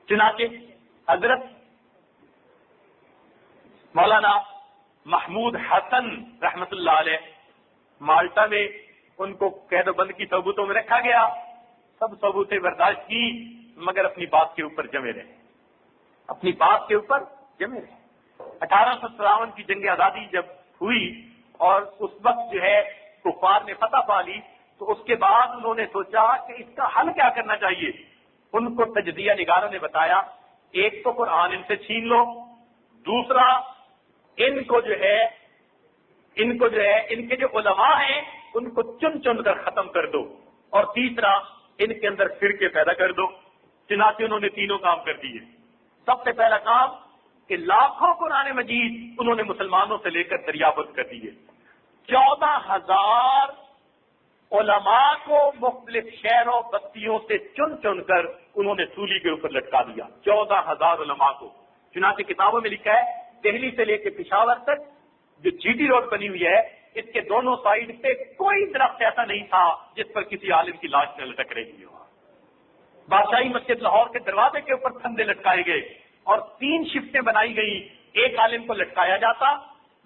چنانچہ حضرت مولانا محمود حسن رحمت اللہ علیہ مالٹا میں ان کو قید و بند کی صحبتوں میں رکھا گیا. سب صحبتیں برداشت کی مگر اپنی بات کے اوپر جمے رہے، اپنی بات کے اوپر جمے رہے. 1857 کی جنگ آزادی جب ہوئی اور اس وقت جو ہے کفار نے فتح پا لی تو اس کے بعد انہوں نے سوچا کہ اس کا حل کیا کرنا چاہیے. ان کو تجزیہ نگاروں نے بتایا ایک تو قرآن ان سے چھین لو، دوسرا ان کو جو ہے ان کے جو علماء ہیں ان کو چن چن کر ختم کر دو، اور تیسرا ان کے اندر فرقے پیدا کر دو. چنانچہ انہوں نے تینوں کام کر دیے. سب سے پہلا کام کہ لاکھوں قرآن مجید انہوں نے مسلمانوں سے لے کر دریافت کر دیے. 14,000 علماء کو مختلف شہروں بستیوں سے چن چن کر انہوں نے سولی کے اوپر لٹکا دیا. 14,000 علماء کو چنانچہ کتابوں میں لکھا ہے دہلی سے لے کے پشاور تک جو جی ٹی روڈ بنی ہوئی ہے اس کے دونوں سائڈ پہ کوئی درخت ایسا نہیں تھا جس پر کسی عالم کی لاش نہ لٹک رہی ہو. بادشاہی مسجد لاہور کے دروازے کے اوپر پھندے لٹکائے گئے اور 3 شفٹیں بنائی گئی. ایک عالم کو لٹکایا جاتا،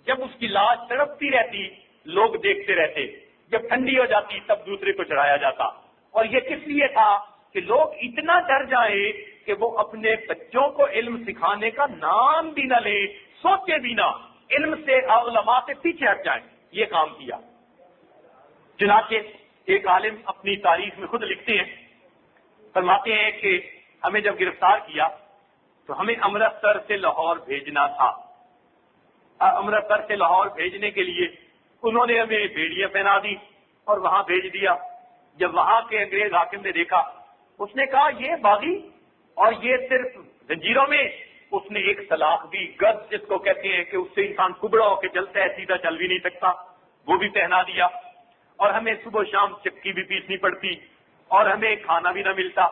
جب اس کی لاش تڑپتی رہتی لوگ دیکھتے رہتے، جب ٹھنڈی ہو جاتی تب دوسرے کو چڑھایا جاتا. اور یہ کس لیے تھا کہ لوگ اتنا ڈر جائیں کہ وہ اپنے بچوں کو علم سکھانے کا نام بھی نہ لیں، سوچے بھی نہ، علم سے علماء سے پیچھے ہٹ جائیں. یہ کام کیا. چنانچہ ایک عالم اپنی تاریخ میں خود لکھتے ہیں، فرماتے ہیں کہ ہمیں جب گرفتار کیا تو ہمیں امرتسر سے لاہور بھیجنا تھا. امرتسر سے لاہور بھیجنے کے لیے انہوں نے ہمیں بیڑیاں پہنا دی اور وہاں بھیج دیا. جب وہاں کے انگریز حاکم نے دیکھا، اس نے کہا یہ باغی اور یہ صرف زنجیروں میں. اس نے ایک سلاخ بھی، گز جس کو کہتے ہیں کہ اس سے انسان کبڑا ہو کے چلتا ہے، سیدھا چل بھی نہیں سکتا، وہ بھی پہنا دیا. اور ہمیں صبح شام چکی بھی پیسنی پڑتی اور ہمیں کھانا بھی نہ ملتا.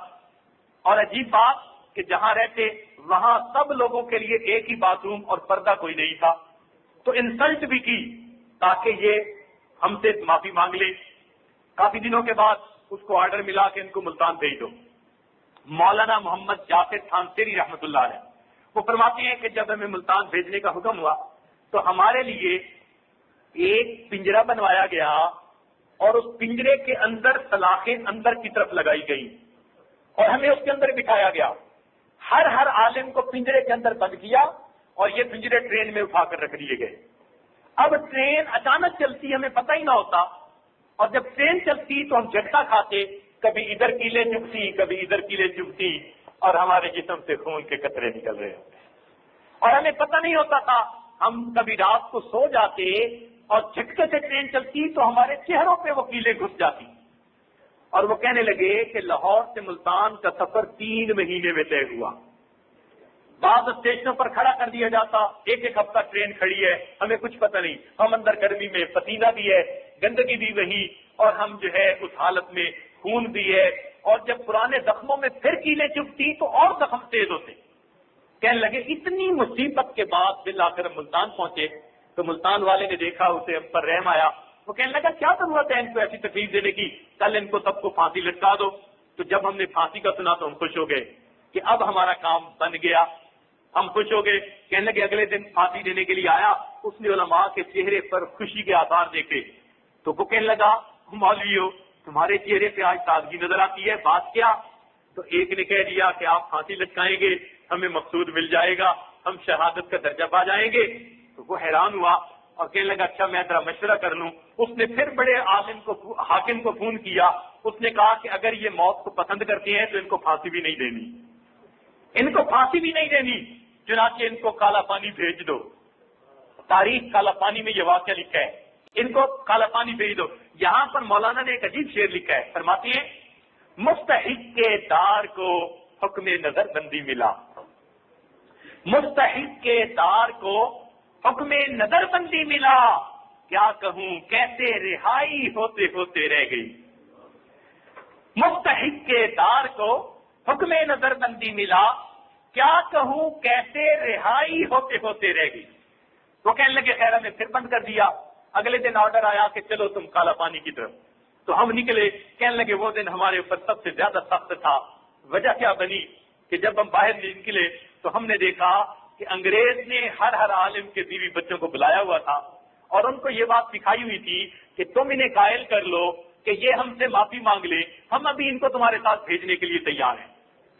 اور عجیب بات کہ جہاں رہتے وہاں سب لوگوں کے لیے ایک ہی باتھ روم اور پردہ کوئی نہیں تھا. تو انسلٹ بھی کی تاکہ یہ ہم سے معافی مانگ لے. کافی دنوں کے بعد اس کو آرڈر ملا کہ ان کو ملتان بھیج دو. مولانا محمد جاسر تھانسیری رحمۃ اللہ علیہ وہ فرماتے ہیں کہ جب ہمیں ملتان بھیجنے کا حکم ہوا تو ہمارے لیے ایک پنجرا بنوایا گیا اور اس پنجرے کے اندر سلاخیں اندر کی طرف لگائی گئی اور ہمیں اس کے اندر بٹھایا گیا. ہر عالم کو پنجرے کے اندر بند کیا اور یہ پنجرے ٹرین میں اٹھا کر رکھ دیے گئے. اب ٹرین اچانک چلتی ہمیں پتہ ہی نہ ہوتا اور جب ٹرین چلتی تو ہم جھٹکا کھاتے، کبھی ادھر کیلیں چبھتی کبھی ادھر کیلیں چبھتی اور ہمارے جسم سے خون کے قطرے نکل رہے ہوتے اور ہمیں پتہ نہیں ہوتا تھا. ہم کبھی رات کو سو جاتے اور جھٹکے سے ٹرین چلتی تو ہمارے چہروں پہ وہ کیلیں گھس جاتی. اور وہ کہنے لگے کہ لاہور سے ملتان کا سفر 3 مہینے میں طے ہوا. بعض اسٹیشنوں پر کھڑا کر دیا جاتا، ایک ہفتہ ٹرین کھڑی ہے، ہمیں کچھ پتہ نہیں. ہم اندر گرمی میں، پسینہ بھی ہے، گندگی بھی وہی، اور ہم جو ہے اس حالت میں خون بھی ہے. اور جب پرانے زخموں میں پھر کیلیں چبھتی تو اور زخم تیز ہوتے. کہنے لگے اتنی مصیبت کے بعد بالآخر ملتان پہنچے تو ملتان والے نے دیکھا، اسے ہم پر رحم آیا. وہ کہنے لگا کیا ضرورت ہے ان کو ایسی تکلیف دینے کی، کل ان کو سب کو پھانسی لٹکا دو. تو جب ہم نے پھانسی کا سنا تو ہم خوش ہو گئے کہ اب ہمارا کام بن گیا. ہم خوش ہو گئے. کہنے لگے اگلے دن پھانسی دینے کے لیے آیا، اس نے علماء کے چہرے پر خوشی کے آثار دیکھے تو وہ کہنے لگا مولوی ہو تمہارے چہرے پہ آج تازگی نظر آتی ہے، بات کیا؟ تو ایک نے کہہ دیا کہ آپ پھانسی لٹکائیں گے ہمیں مقصود مل جائے گا، ہم شہادت کا درجہ پا جائیں گے. تو وہ حیران ہوا اور کہنے لگا اچھا میں ذرا مشورہ کر لوں. اس نے پھر بڑے عالم کو، حاکم کو فون کیا. اس نے کہا کہ اگر یہ موت کو پسند کرتے ہیں تو ان کو پھانسی بھی نہیں دینی، ان کو پھانسی بھی نہیں دینی. چنانچہ ان کو کالا پانی بھیج دو. تاریخ کالا پانی میں یہ واقعہ لکھا ہے، ان کو کالا پانی بھیج دو. یہاں پر مولانا نے ایک عجیب شعر لکھا ہے، فرماتے ہیں مستحق کے دار کو حکم نظر بندی ملا. مستحق کے دار کو حکم نظر بندی ملا، کیا کہوں کیسے رہائی ہوتے ہوتے رہ گئی. مستحق کے دار کو حکم نظر بندی ملا، کیا کہوں کیسے رہائی ہوتے ہوتے رہ گئی. وہ کہنے لگے خیر ہمیں پھر بند کر دیا. اگلے دن آرڈر آیا کہ چلو تم کالا پانی کی طرف. تو ہم نکلے. کہنے لگے وہ دن ہمارے اوپر سب سے زیادہ سخت تھا. وجہ کیا بنی کہ جب ہم باہر نکلے تو ہم نے دیکھا کہ انگریز نے ہر عالم کے بیوی بچوں کو بلایا ہوا تھا اور ان کو یہ بات سکھائی ہوئی تھی کہ تم انہیں قائل کر لو کہ یہ ہم سے معافی مانگ لے، ہم ابھی ان کو تمہارے ساتھ بھیجنے کے لیے تیار ہیں.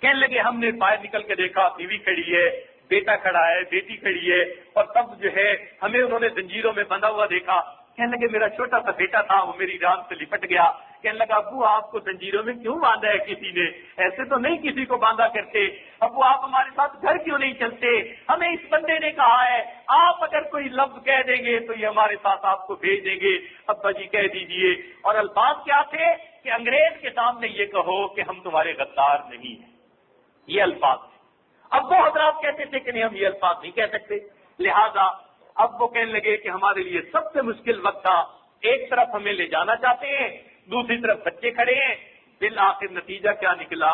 کہنے لگے ہم نے باہر نکل کے دیکھا بیوی کھڑی ہے، بیٹا کھڑا ہے، بیٹی کھڑی ہے اور سب جو ہے ہمیں انہوں نے زنجیروں میں بندھا ہوا دیکھا. کہنے لگے میرا چھوٹا سا بیٹا تھا وہ میری ران سے لپٹ گیا. کہنے لگا ابو آپ کو زنجیروں میں کیوں باندھا ہے کسی نے؟ ایسے تو نہیں کسی کو باندھا کرتے. ابو آپ ہمارے ساتھ گھر کیوں نہیں چلتے؟ ہمیں اس بندے نے کہا ہے آپ اگر کوئی لفظ کہہ دیں گے تو یہ ہمارے ساتھ آپ کو بھیج دیں گے. ابا جی کہہ دیجئے. اور الفاظ کیا تھے کہ انگریز کے سامنے یہ کہو کہ ہم تمہارے غدار نہیں ہیں. یہ الفاظ تھے. اب وہ حضرات کہتے تھے کہ نہیں ہم یہ الفاظ نہیں کہہ سکتے. لہذا اب وہ کہنے لگے کہ ہمارے لیے سب سے مشکل وقت تھا. ایک طرف ہمیں لے جانا چاہتے ہیں، دوسری طرف بچے کھڑے ہیں. بالآخر نتیجہ کیا نکلا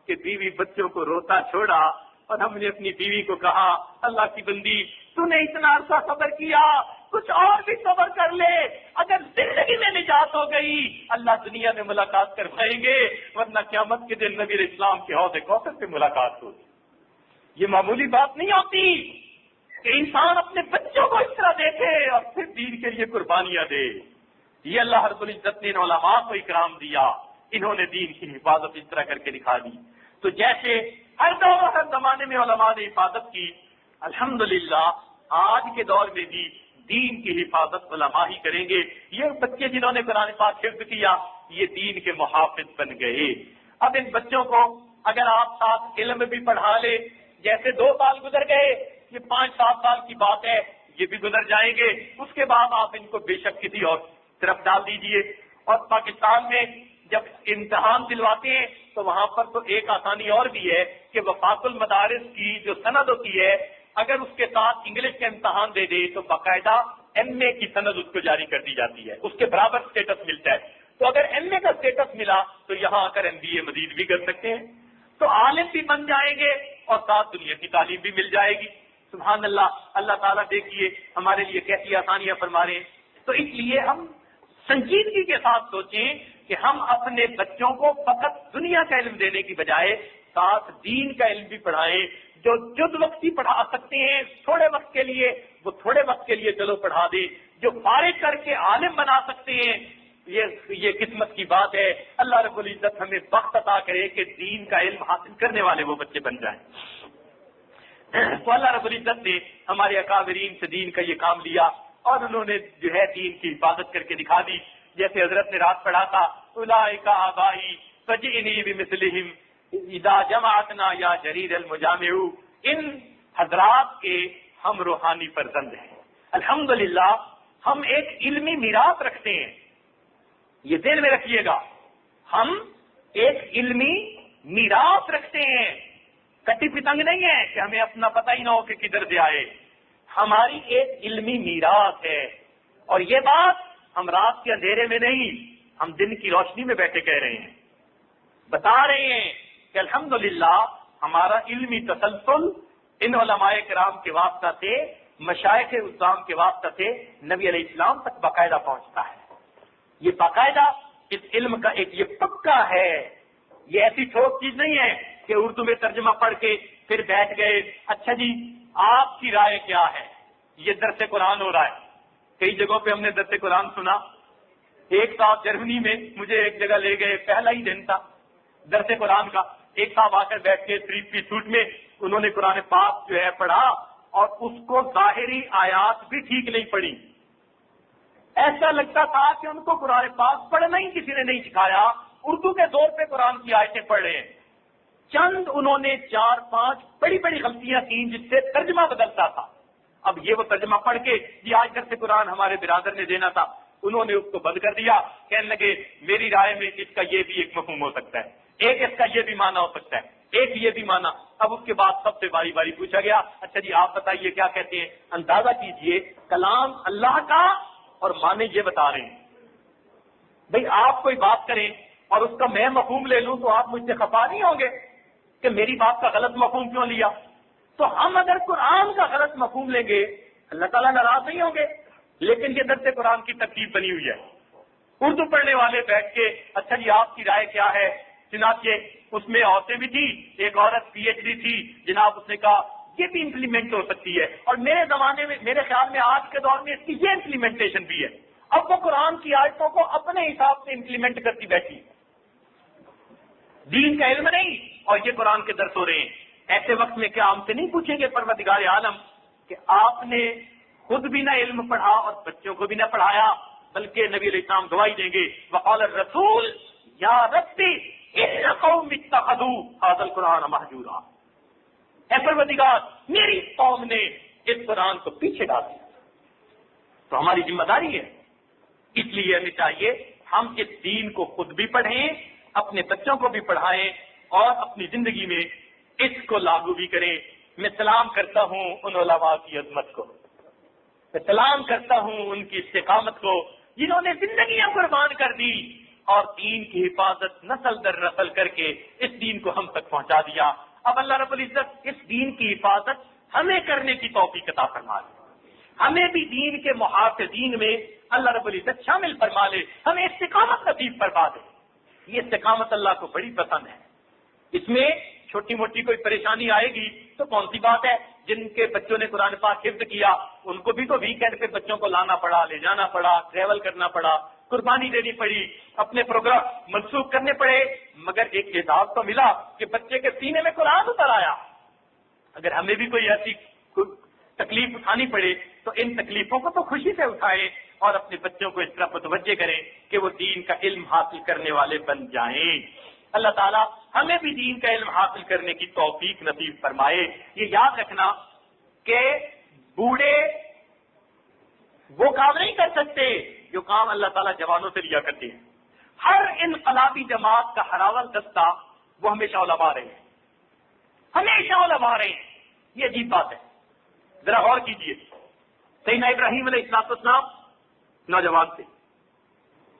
کہ بیوی بچوں کو روتا چھوڑا اور ہم نے اپنی بیوی کو کہا اللہ کی بندی تو نے اتنا عرصہ صبر کیا، کچھ اور بھی صبر کر لے، اگر زندگی میں نجات ہو گئی اللہ دنیا میں ملاقات کروائیں گے، ورنہ قیامت کے دن نبی علیہ السلام کے حوض کوثر سے ملاقات ہوگی۔ یہ معمولی بات نہیں ہوتی کہ انسان اپنے بچوں کو اس طرح دیکھے اور پھر دین کے لیے قربانیاں دے۔ یہ اللہ رب العزت نے علماء کو اکرام دیا، انہوں نے دین کی حفاظت اس طرح کر کے دکھا دی۔ تو جیسے ہر دور ہر زمانے میں علماء نے حفاظت کی، الحمدللہ آج کے دور میں بھی دین کی حفاظت علماء ہی کریں گے۔ یہ بچے جنہوں نے قرآن پاک حفظ کیا یہ دین کے محافظ بن گئے۔ اب ان بچوں کو اگر آپ ساتھ علم بھی پڑھا لے، جیسے 2 سال گزر گئے، یہ 5-7 سال کی بات ہے، یہ بھی گزر جائیں گے، اس کے بعد آپ ان کو بے شک کسی اور طرف ڈال دیجئے۔ اور پاکستان میں جب امتحان دلواتے ہیں تو وہاں پر تو ایک آسانی اور بھی ہے کہ وفاق المدارس کی جو سند ہوتی ہے اگر اس کے ساتھ انگلش کا امتحان دے دے تو باقاعدہ ایم اے کی سند اس کو جاری کر دی جاتی ہے، اس کے برابر اسٹیٹس ملتا ہے۔ تو اگر ایم اے کا اسٹیٹس ملا تو یہاں آ کر ایم بی اے مزید بھی کر سکتے ہیں، تو عالم بھی بن جائیں گے اور ساتھ دنیا کی تعلیم بھی مل جائے گی۔ سبحان اللہ، اللہ تعالیٰ دیکھیے ہمارے لیے کیسی آسانیاں فرما رہے ہیں۔ تو اس لیے ہم سنجیدگی کے ساتھ سوچیں کہ ہم اپنے بچوں کو فقط دنیا کا علم دینے کی بجائے ساتھ دین کا علم بھی پڑھائیں۔ جو جد وقتی پڑھا سکتے ہیں تھوڑے وقت کے لیے وہ تھوڑے وقت کے لیے چلو پڑھا دیں، جو فارغ کر کے عالم بنا سکتے ہیں یہ قسمت کی بات ہے۔ اللہ رب العزت ہمیں وقت عطا کرے کہ دین کا علم حاصل کرنے والے وہ بچے بن جائیں۔ تو اللہ رب العزت نے ہمارے اکابرین سے دین کا یہ کام لیا اور انہوں نے جو ہے دین کی حفاظت کر کے دکھا دی۔ جیسے حضرت نے رات پڑھا تھا اولئک آبائی فجئنی بمثلہم اذا جمعتنا یا جریر المجامع، ان حضرات کے ہم روحانی فرزند ہیں۔ الحمدللہ ہم ایک علمی میراث رکھتے ہیں، یہ ذہن میں رکھیے گا، ہم ایک علمی میراث رکھتے ہیں، کٹی پتنگ نہیں ہے کہ ہمیں اپنا پتہ ہی نہ ہو کہ کدھر سے آئے۔ ہماری ایک علمی میراث ہے، اور یہ بات ہم رات کے اندھیرے میں نہیں، ہم دن کی روشنی میں بیٹھے کہہ رہے ہیں، بتا رہے ہیں کہ الحمدللہ ہمارا علمی تسلسل ان علماء کرام کے واسطہ سے، مشائخ اسلام کے واسطہ سے نبی علیہ السلام تک باقاعدہ پہنچتا ہے۔ یہ باقاعدہ اس علم کا ایک یہ پکا ہے، یہ ایسی ٹھوس چیز نہیں ہے کہ اردو میں ترجمہ پڑھ کے پھر بیٹھ گئے، اچھا جی آپ کی رائے کیا ہے، یہ درس قرآن ہو رہا ہے۔ کئی جگہوں پہ ہم نے درس قرآن سنا۔ ایک صاحب جرمنی میں مجھے ایک جگہ لے گئے، پہلا ہی دن تھا درس قرآن کا، ایک صاحب آ کر بیٹھ کے 3 پیس سوٹ میں انہوں نے قرآن پاک جو ہے پڑھا اور اس کو ظاہری آیات بھی ٹھیک نہیں پڑھی، ایسا لگتا تھا کہ ان کو قرآن پاک پڑھنا ہی کسی نے نہیں سکھایا، اردو کے زور پہ قرآن کی آیتیں پڑھ رہے ہیں۔ چند انہوں نے 4-5 بڑی بڑی غلطیاں کی جس سے ترجمہ بدلتا تھا۔ اب یہ وہ ترجمہ پڑھ کے یہ آج درس قرآن ہمارے برادر نے دینا تھا، انہوں نے اس کو بند کر دیا، کہنے لگے میری رائے میں اس کا یہ بھی ایک مفہوم ہو سکتا ہے، ایک اس کا یہ بھی معنی ہو سکتا ہے، ایک یہ بھی معنی۔ اب اس کے بعد سب سے باری باری پوچھا گیا، اچھا جی آپ بتائیے کیا کہتے ہیں، اندازہ کیجئے کلام اللہ کا اور معنی یہ بتا رہے ہیں۔ بھئی آپ کوئی بات کریں اور اس کا میں مفہوم لے لوں تو آپ مجھ سے خفا نہیں ہوں گے کہ میری بات کا غلط مفہوم کیوں لیا؟ تو ہم اگر قرآن کا غلط مفہوم لیں گے اللہ تعالیٰ ناراض نہیں ہوں گے، لیکن یہ درس قرآن کی ترتیب بنی ہوئی ہے۔ اردو پڑھنے والے بیٹھ کے اچھا جی آپ کی رائے کیا ہے، چنانچہ اس میں عورتیں بھی تھی، ایک عورت PhD تھی، جناب اس نے کہا یہ بھی امپلیمنٹ ہو سکتی ہے، اور میرے زمانے میں میرے خیال میں آج کے دور میں اس کی یہ امپلیمنٹیشن بھی ہے۔ اب وہ قرآن کی آیتوں کو اپنے حساب سے امپلیمنٹ کرتی بیٹھی، دین کا علم نہیں اور یہ قرآن کے درس ہو رہے ہیں۔ ایسے وقت میں کیا ہم سے نہیں پوچھیں گے پروردگار عالم کہ آپ نے خود بھی نہ علم پڑھا اور بچوں کو بھی نہ پڑھایا، بلکہ نبی علیہ السلام گواہی دیں گے وقال الرسول یا ربی ان قوم اتخذوا هذا القرآن مہجورا، اے پروردگار میری قوم نے اس قرآن کو پیچھے ڈال دیا۔ تو ہماری ذمہ داری ہے، اس لیے ہمیں چاہیے ہم اس دین کو خود بھی پڑھیں، اپنے بچوں کو بھی پڑھائیں اور اپنی زندگی میں اس کو لاگو بھی کریں۔ میں سلام کرتا ہوں ان علماء کی عظمت کو، میں سلام کرتا ہوں ان کی استقامت کو جنہوں نے زندگیاں قربان کر دی اور دین کی حفاظت نسل در نسل کر کے اس دین کو ہم تک پہنچا دیا۔ اب اللہ رب العزت اس دین کی حفاظت ہمیں کرنے کی توفیق عطا فرما لے، ہمیں بھی دین کے محافظین میں اللہ رب العزت شامل فرما لے، ہمیں استقامت نصیب فرما دے۔ یہ استقامت اللہ کو بڑی پسند ہے، اس میں چھوٹی موٹی کوئی پریشانی آئے گی تو کون سی بات ہے؟ جن کے بچوں نے قرآن پاک حفظ کیا ان کو بھی تو ویکینڈ پہ بچوں کو لانا پڑا، لے جانا پڑا، ٹریول کرنا پڑا، قربانی دینی پڑی، اپنے پروگرام منسوخ کرنے پڑے، مگر ایک اعزاز تو ملا کہ بچے کے سینے میں قرآن اتر آیا۔ اگر ہمیں بھی کوئی ایسی تکلیف اٹھانی پڑے تو ان تکلیفوں کو تو خوشی سے اٹھائیں اور اپنے بچوں کو اس طرح متوجہ کریں کہ وہ دین کا علم حاصل کرنے والے بن جائیں۔ اللہ تعالیٰ ہمیں بھی دین کا علم حاصل کرنے کی توفیق نصیب فرمائے۔ یہ یاد رکھنا کہ بوڑھے وہ کام نہیں کر سکتے جو کام اللہ تعالیٰ جوانوں سے لیا کرتے ہیں۔ ہر انقلابی جماعت کا ہراول دستہ وہ ہمیشہ علماء رہے ہیں، ہمیشہ علماء رہے ہیں۔ یہ عجیب بات ہے، ذرا غور کیجیے۔ سیدنا ابراہیم علیہ السلام نوجوان تھے،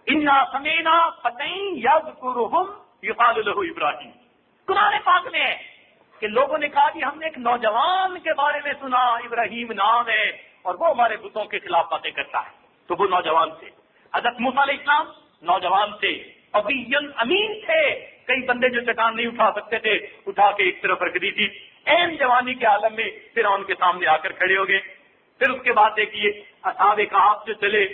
انا سمینا فتیٰ یذکرہم یقال لہ ابراہیم۔ قرآن پاک میں ہے کہ لوگوں نے کہا کہ ہم نے ایک نوجوان کے بارے میں سنا، ابراہیم نام ہے اور وہ ہمارے بتوں کے خلاف باتیں کرتا ہے۔ تو وہ نوجوان تھے۔ حضرت موسیٰ علیہ السلام نوجوان تھے، ابی امین تھے، کئی بندے جو چٹان نہیں اٹھا سکتے تھے اٹھا کے ایک طرف رکھ دی تھی، این جوانی کے عالم میں فرعون کے سامنے آ کر کھڑے ہو گئے۔ پھر اس کے بعد دیکھیے اصحاب کہف جو چلے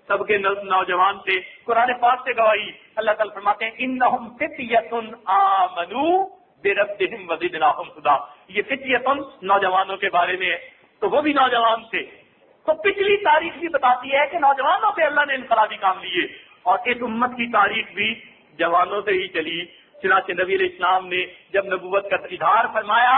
سب کے نوجوان تھے، قرآن پاک سے گواہی اللہ تعالیٰ فرماتے ہیں انہم فتیۃ آمنوا بربہم وزدناہم ہدی۔ یہ فتیۃ نوجوانوں کے بارے میں ہے، تو وہ بھی نوجوان تھے۔ تو پچھلی تاریخ بھی بتاتی ہے کہ نوجوانوں پہ اللہ نے انقلابی کام لیے، اور اس امت کی تاریخ بھی جوانوں سے ہی چلی۔ چنانچہ نبی علیہ السلام نے جب نبوت کا اظہار فرمایا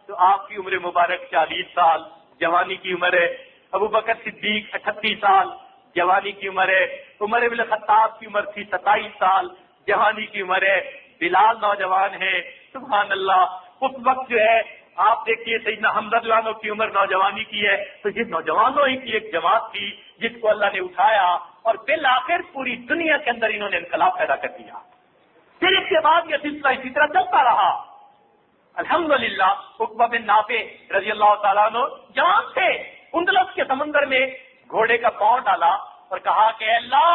تو آپ کی عمر مبارک 40 سال جوانی کی عمر ہے، ابو بکر صدیق 38 سال جوانی کی عمر ہے، عمر بن الخطاب کی عمر تھی 27 سال جوانی کی عمر ہے، بلال نوجوان ہے، سبحان اللہ۔ اس وقت جو ہے آپ دیکھیے سیدنا حمزہ رضی اللہ عنہ کی عمر نوجوانی کی ہے، تو یہ نوجوانوں ہی کی ایک جماعت تھی جس کو اللہ نے اٹھایا اور بالآخر پوری دنیا کے اندر انہوں نے انقلاب پیدا کر دیا۔ پھر اس کے بعد یہ سلسلہ اسی طرح چلتا رہا۔ الحمدللہ عقبہ بن نافع رضی اللہ تعالیٰ عنہ جوان تھے، اندلس کے سمندر میں گھوڑے کا پاؤں ڈالا اور کہا کہ اے اللہ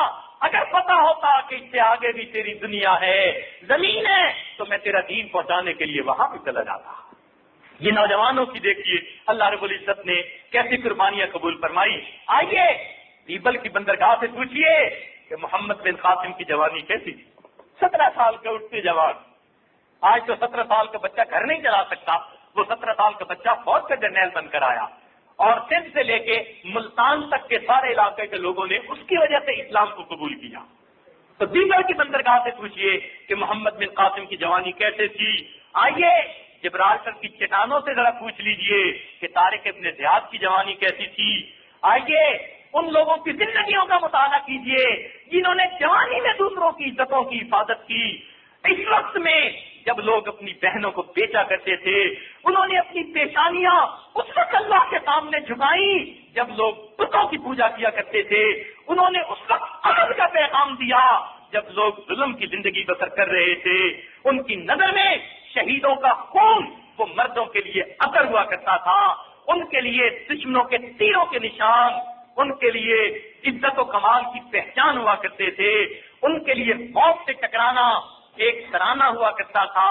اگر پتا ہوتا کہ اس سے آگے بھی تیری دنیا ہے، زمین ہے، تو میں تیرا دین پہنچانے کے لیے وہاں بھی چلا جاتا۔ یہ نوجوانوں کی دیکھیے اللہ رب العزت نے کیسی قربانیاں قبول فرمائی۔ آئیے بیبل کی بندرگاہ سے پوچھیے کہ محمد بن قاسم کی جوانی کیسی تھی۔ 17 سال کے اٹھتے جوان، آج تو 17 سال کا بچہ گھر نہیں چلا سکتا، وہ 17 سال کا بچہ فوج کا جرنیل بن کر آیا، اور سندھ سے لے کے ملتان تک کے سارے علاقے کے لوگوں نے اس کی وجہ سے اسلام کو قبول کیا۔ تو بیبل کی بندرگاہ سے پوچھیے کہ محمد بن قاسم کی جوانی کیسے تھی۔ آئیے جبرالٹر کی چٹانوں سے ذرا پوچھ لیجئے کہ طارق ابن زیاد کی جوانی کیسی تھی۔ آئیے ان لوگوں کی زندگیوں کا مطالعہ کیجئے جنہوں نے جوانی میں دوسروں کی عزتوں کی حفاظت کی۔ اس وقت میں جب لوگ اپنی بہنوں کو بیچا کرتے تھے، انہوں نے اپنی پیشانیاں اس وقت اللہ کے سامنے جھکائیں جب لوگ بتوں کی پوجا کیا کرتے تھے، انہوں نے اس وقت عدل کا پیغام دیا جب لوگ ظلم کی زندگی بسر کر رہے تھے۔ ان کی نظر میں شہیدوں کا خون وہ مردوں کے لیے عطر ہوا کرتا تھا، ان کے لیے دشمنوں کے تیروں کے نشان، ان کے لیے عزت و کمال کی پہچان ہوا کرتے تھے، ان کے لیے موت سے ٹکرانا ایک ترانہ ہوا کرتا تھا،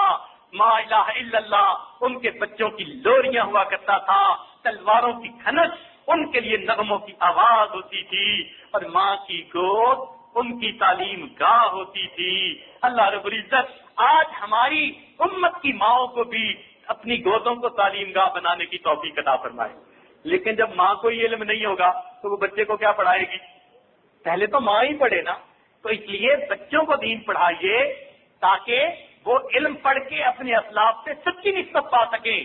ما الہ الا اللہ ان کے بچوں کی لوریاں ہوا کرتا تھا، تلواروں کی کھنس ان کے لیے نغموں کی آواز ہوتی تھی، اور ماں کی گود ان کی تعلیم گاہ ہوتی تھی۔ اللہ رب العزت آج ہماری امت کی ماؤں کو بھی اپنی گودوں کو تعلیم گاہ بنانے کی توفیق عطا فرمائے۔ لیکن جب ماں کو یہ علم نہیں ہوگا تو وہ بچے کو کیا پڑھائے گی؟ پہلے تو ماں ہی پڑھے نا۔ تو اس لیے بچوں کو دین پڑھائیے تاکہ وہ علم پڑھ کے اپنے اسلاف سے سچی نسبت پا سکیں۔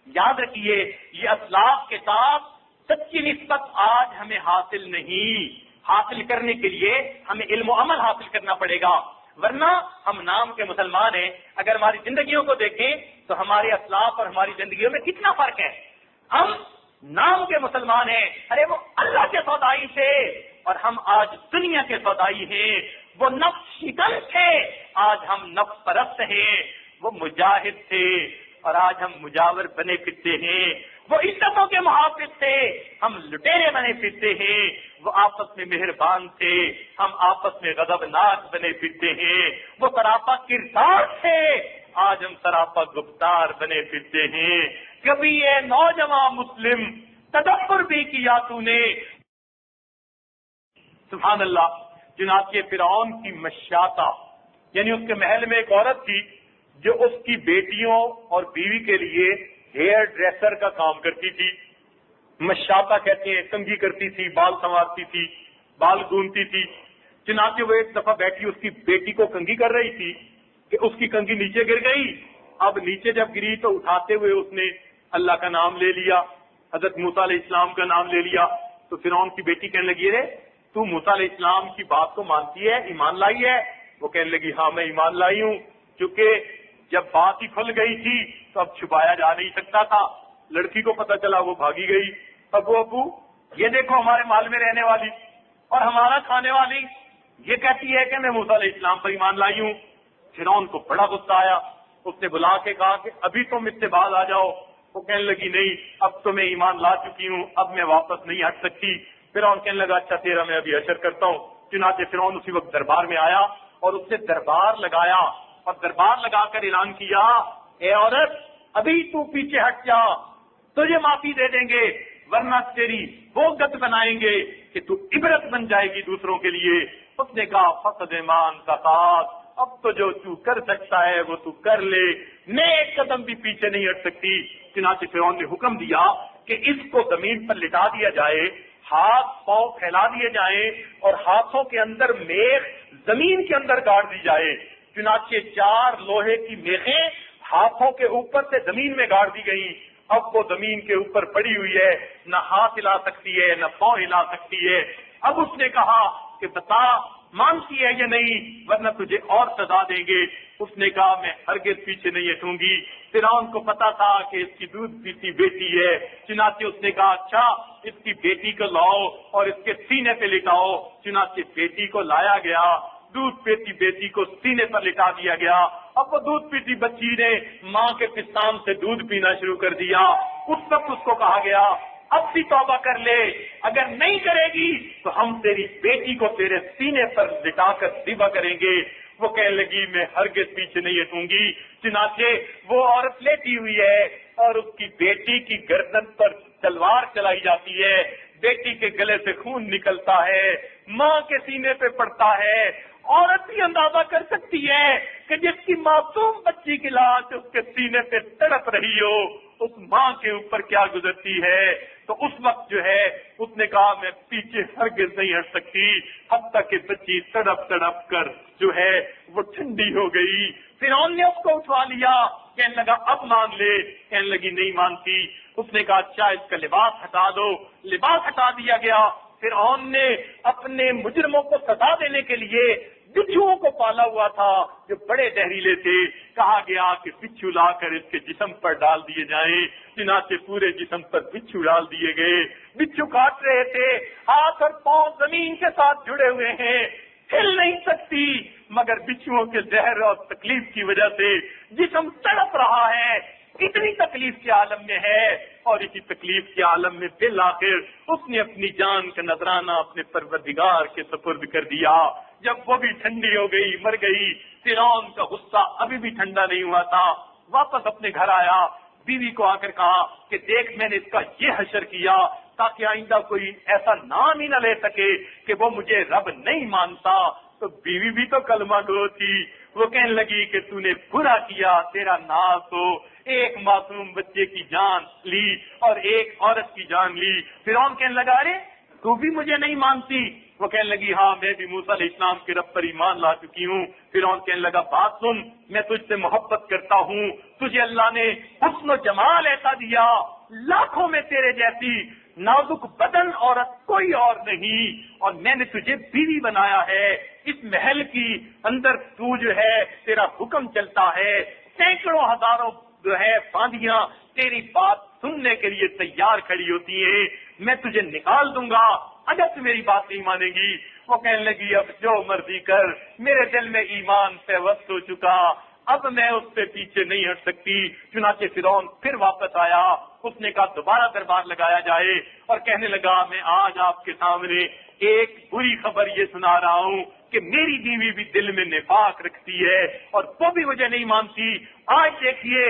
یاد رکھیے یہ اسلاف کے ساتھ سچی نسبت آج ہمیں حاصل نہیں، حاصل کرنے کے لیے ہمیں علم و عمل حاصل کرنا پڑے گا، ورنہ ہم نام کے مسلمان ہیں۔ اگر ہماری زندگیوں کو دیکھیں تو ہمارے اسلاف اور ہماری زندگیوں میں کتنا فرق ہے۔ ہم نام کے مسلمان ہیں، ارے وہ اللہ کے سودائی تھے، اور ہم آج دنیا کے سودائی ہیں۔ وہ نفس شکن تھے، آج ہم نفس پرست ہیں۔ وہ مجاہد تھے اور آج ہم مجاور بنے پھرتے ہیں. وہ عزتوں کے محافظ تھے، ہم لٹیرے بنے پھرتے ہیں. وہ آپس میں مہربان تھے، ہم آپس میں غضبناک بنے پھرتے ہیں. وہ سراپا کردار تھے، آج ہم سراپا گفتار بنے پھرتے ہیں. کبھی یہ نوجوان مسلم تدبر بھی کیا تو نے؟ سبحان اللہ. چنانچہ فرعون کی مشاطہ، یعنی اس کے محل میں ایک عورت تھی جو اس کی بیٹیوں اور بیوی کے لیے ہیئر ڈریسر کا کام کرتی تھی. مشاطہ کہتے ہیں، کنگھی کرتی تھی، بال سنوارتی تھی، بال گونتی تھی. چنانچہ وہ ایک دفعہ بیٹھی اس کی بیٹی کو کنگھی کر رہی تھی کہ اس کی کنگھی نیچے گر گئی. اب نیچے جب گری تو اٹھاتے ہوئے اس نے اللہ کا نام لے لیا، حضرت موسیٰ علیہ السلام کا نام لے لیا. تو فرعون کی بیٹی کہنے لگی، رے تو موسیٰ علیہ السلام کی بات کو مانتی ہے، ایمان لائی ہے؟ وہ کہنے لگی، ہاں میں ایمان لائی ہوں. چونکہ جب بات ہی کھل گئی تھی تو اب چھپایا جا نہیں سکتا تھا. لڑکی کو پتا چلا، وہ بھاگی گئی. ابو یہ دیکھو ہمارے محل میں رہنے والی اور ہمارا کھانے والی یہ کہتی ہے کہ میں موسیٰ علیہ السلام پر ایمان لائی ہوں. فرعون کو بڑا غصہ آیا. اس نے بلا کے کہا کہ ابھی تم اس سے باز آ جاؤ. وہ کہنے لگی، نہیں اب تو میں ایمان لا چکی ہوں، اب میں واپس نہیں ہٹ سکتی. فرعون کہنے لگا، اچھا تیرا میں ابھی حشر کرتا ہوں. چنانچہ فرعون اسی وقت دربار میں آیا اور اس نے دربار لگایا اور دربار لگا کر اعلان کیا، اے عورت ابھی تو پیچھے ہٹ جا، تجھے معافی دے دیں گے، ورنہ تیری وہ گت بنائیں گے کہ تو عبرت بن جائے گی دوسروں کے لیے. اس نے کہا، فقد ایمان سقاط، اب تو جو تو کر سکتا ہے وہ تو کر لے، میں ایک قدم بھی پیچھے نہیں ہٹ سکتی. چنانچہ فرعون نے حکم دیا کہ اس کو زمین پر لٹا دیا جائے، ہاتھ پاؤں پھیلا دیے جائیں اور ہاتھوں کے اندر میخ زمین کے اندر گاڑ دی جائے. چنانچہ 4 لوہے کی میخیں ہاتھوں کے اوپر سے زمین میں گاڑ دی گئیں. اب وہ زمین کے اوپر پڑی ہوئی ہے، نہ ہاتھ ہلا سکتی ہے نہ پاؤں ہلا سکتی ہے. اب اس نے کہا کہ بتا مانتی ہے یا نہیں، ورنہ تجھے اور سزا دیں گے. اس نے کہا، میں ہرگز پیچھے نہیں ہٹوں گی. فرعون کو پتا تھا کہ اس کی دودھ پیتی بیٹی ہے. چنانچہ اس نے کہا، اچھا اس کی بیٹی کو لاؤ اور اس کے سینے پہ لٹاؤ. چنانچہ بیٹی کو لایا گیا، دودھ پیتی بیٹی کو سینے پر لٹا دیا گیا. اب وہ دودھ پیتی بچی نے ماں کے پستان سے دودھ پینا شروع کر دیا. اس وقت اس کو کہا گیا، اب بھی توبہ کر لے، اگر نہیں کرے گی تو ہم تیری بیٹی کو تیرے سینے پر لٹا کر ذبح کریں گے. وہ کہنے لگی، میں ہرگز پیچھے نہیں ہٹوں گی. چنانچہ وہ عورت لیٹی ہوئی ہے اور اس کی بیٹی کی گردن پر تلوار چلائی جاتی ہے. بیٹی کے گلے سے خون نکلتا ہے، ماں کے سینے پہ پڑتا ہے. عورت بھی اندازہ کر سکتی ہے کہ جس کی معصوم بچی کی لاش اس کے سینے پہ تڑپ رہی ہو، اس ماں کے اوپر کیا گزرتی ہے. تو اس وقت جو ہے اس نے کہا، میں پیچھے ہرگز نہیں ہٹ سکتی، حتیٰ کہ بچی تڑپ تڑپ کر جو ہے وہ ٹھنڈی ہو گئی. فرعون نے اس کو اٹھوا لیا، کہنے لگا اب مان لے. کہنے لگی نہیں مانتی. اس نے کہا، اچھا اس کا لباس ہٹا دو. لباس ہٹا دیا گیا. فرعون نے اپنے مجرموں کو سزا دینے کے لیے بچھوؤں کو پالا ہوا تھا جو بڑے زہریلے تھے. کہا گیا کہ بچھو لا کر اس کے جسم پر ڈال دیے جائیں. چنانچہ پورے جسم پر بچھو ڈال دیے گئے. بچھو کاٹ رہے تھے، ہاتھ اور پاؤں زمین کے ساتھ جڑے ہوئے ہیں، ہل نہیں سکتی، مگر بچھوؤں کے زہر اور تکلیف کی وجہ سے جسم تڑپ رہا ہے. اتنی تکلیف کے عالم میں ہے اور اسی تکلیف کے عالم میں بالآخر اس نے اپنی جان کا نذرانہ اپنے پروردگار کے سپرد کر دیا. جب وہ بھی ٹھنڈی ہو گئی، مر گئی، فرعون کا غصہ ابھی بھی ٹھنڈا نہیں ہوا تھا. واپس اپنے گھر آیا، بیوی کو آ کر کہا کہ دیکھ میں نے اس کا یہ حشر کیا تاکہ آئندہ کوئی ایسا نام ہی نہ لے سکے کہ وہ مجھے رب نہیں مانتا. تو بیوی بھی تو کلمہ گو تھی. وہ کہنے لگی کہ تو نے برا کیا، تیرا ناس ہو، ایک معصوم بچے کی جان لی اور ایک عورت کی جان لی. فرعون کہنے لگا، ارے تو بھی مجھے نہیں مانتی؟ وہ کہنے لگی، ہاں میں بھی موسیٰ علیہ السلام کے رب پر ایمان لا چکی ہوں. فرعون کہنے لگا، بات سن، میں تجھ سے محبت کرتا ہوں، تجھے اللہ نے حسن و جمال ایسا دیا، لاکھوں میں تیرے جیسی نازک بدن عورت کوئی اور نہیں، اور میں نے تجھے بیوی بنایا ہے. اس محل کی اندر تو جو ہے تیرا حکم چلتا ہے، سینکڑوں ہزاروں جو ہے باندیاں تیری بات سننے کے لیے تیار کھڑی ہوتی ہیں. میں تجھے نکال دوں گا اگر تو میری بات نہیں مانے گی. وہ کہنے لگی، اب جو مرضی کر، میرے دل میں ایمان پیوست ہو چکا، اب میں اس سے پیچھے نہیں ہٹ سکتی۔ چنانچہ فرعون پھر واپس آیا، اس نے کہا دوبارہ دربار لگایا جائے، اور کہنے لگا میں آج آپ کے سامنے ایک بری خبر یہ سنا رہا ہوں کہ میری بیوی بھی دل میں نفاق رکھتی ہے اور وہ بھی مجھے نہیں مانتی، آج دیکھیے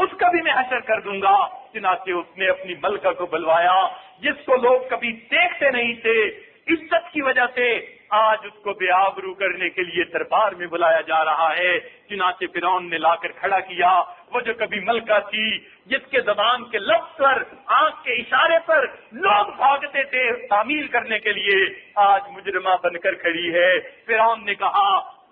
اس کا بھی میں حشر کر دوں گا۔ چنانچہ اس نے اپنی ملکہ کو بلوایا، جس کو لوگ کبھی دیکھتے نہیں تھے، عزت کی وجہ سے آج اس کو بے آبرو کرنے کے لیے دربار میں بلایا جا رہا ہے۔ چنانچہ فرعون نے لا کر کھڑا کیا، وہ جو کبھی ملکہ تھی، جس کے زبان کے لفظ پر، آنکھ کے اشارے پر لوگ بھاگتے تھے تعمیل کرنے کے لیے، آج مجرمہ بن کر کھڑی ہے۔ فرعون نے کہا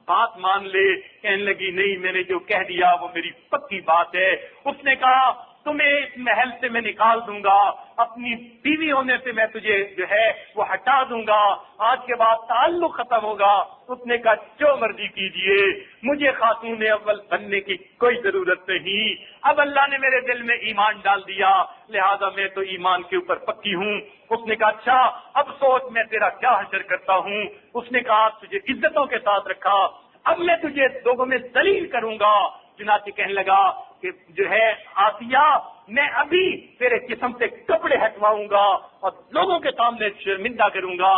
بات مان لے، کہنے لگی نہیں، میں نے جو کہہ دیا وہ میری پکی بات ہے۔ اس نے کہا تمہیں اس محل سے میں نکال دوں گا، اپنی بیوی ہونے سے میں تجھے جو ہے وہ ہٹا دوں گا، آج کے بعد تعلق ختم ہوگا۔ اس نے کہا جو مرضی کیجئے، مجھے خاتون اول بننے کی کوئی ضرورت نہیں، اب اللہ نے میرے دل میں ایمان ڈال دیا، لہذا میں تو ایمان کے اوپر پکی ہوں۔ اس نے کہا اچھا اب سوچ میں تیرا کیا حشر کرتا ہوں۔ اس نے کہا تجھے عزتوں کے ساتھ رکھا، اب میں تجھے لوگوں میں ذلیل کروں گا۔ چنانچہ کہنے لگا کہ جو ہے آسیہ، میں ابھی تیرے جسم سے کپڑے ہٹواؤں گا اور لوگوں کے سامنے شرمندہ کروں گا۔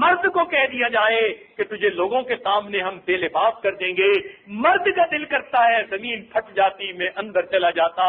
مرد کو کہہ دیا جائے کہ تجھے لوگوں کے سامنے ہم بے لباس کر دیں گے، مرد کا دل کرتا ہے زمین پھٹ جاتی میں اندر چلا جاتا،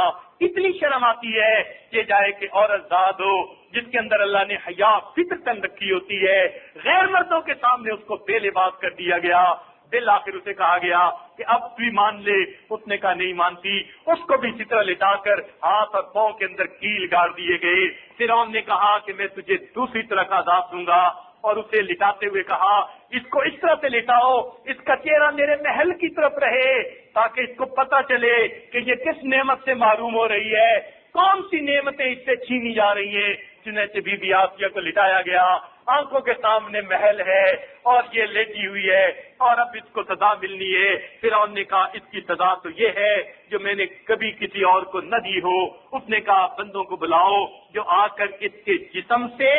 اتنی شرم آتی ہے کہ جائے کہ عورت زاد ہو جس کے اندر اللہ نے حیا فطرتاً رکھی ہوتی ہے، غیر مردوں کے سامنے اس کو بے لباس کر دیا گیا۔ بالآخر اسے کہا گیا کہ اب بھی مان لے، اس نے کہا نہیں مانتی، اس کو بھی اسی طرح لٹا کر ہاتھ اور پاؤں کے اندر کیل گاڑ دیے گئے۔ فرعون نے کہا کہ میں تجھے دوسری طرح کا عذاب دوں گا، اور اسے لٹاتے ہوئے کہا اس کو اس طرح سے لٹاؤ اس کا چہرہ میرے محل کی طرف رہے، تاکہ اس کو پتا چلے کہ یہ کس نعمت سے محروم ہو رہی ہے، کون سی نعمتیں اس سے چھینی جا رہی ہیں۔ چنانچہ بی بی آسیہ کو لٹایا گیا، آنکھوں کے سامنے محل ہے اور یہ لیٹی ہوئی ہے، اور اب اس کو سزا ملنی ہے۔ فرعون نے کہا اس کی سزا تو یہ ہے جو میں نے کبھی کسی اور کو نہ دی ہو۔ اس نے کہا بندوں کو بلاؤ جو آ کر اس کے جسم سے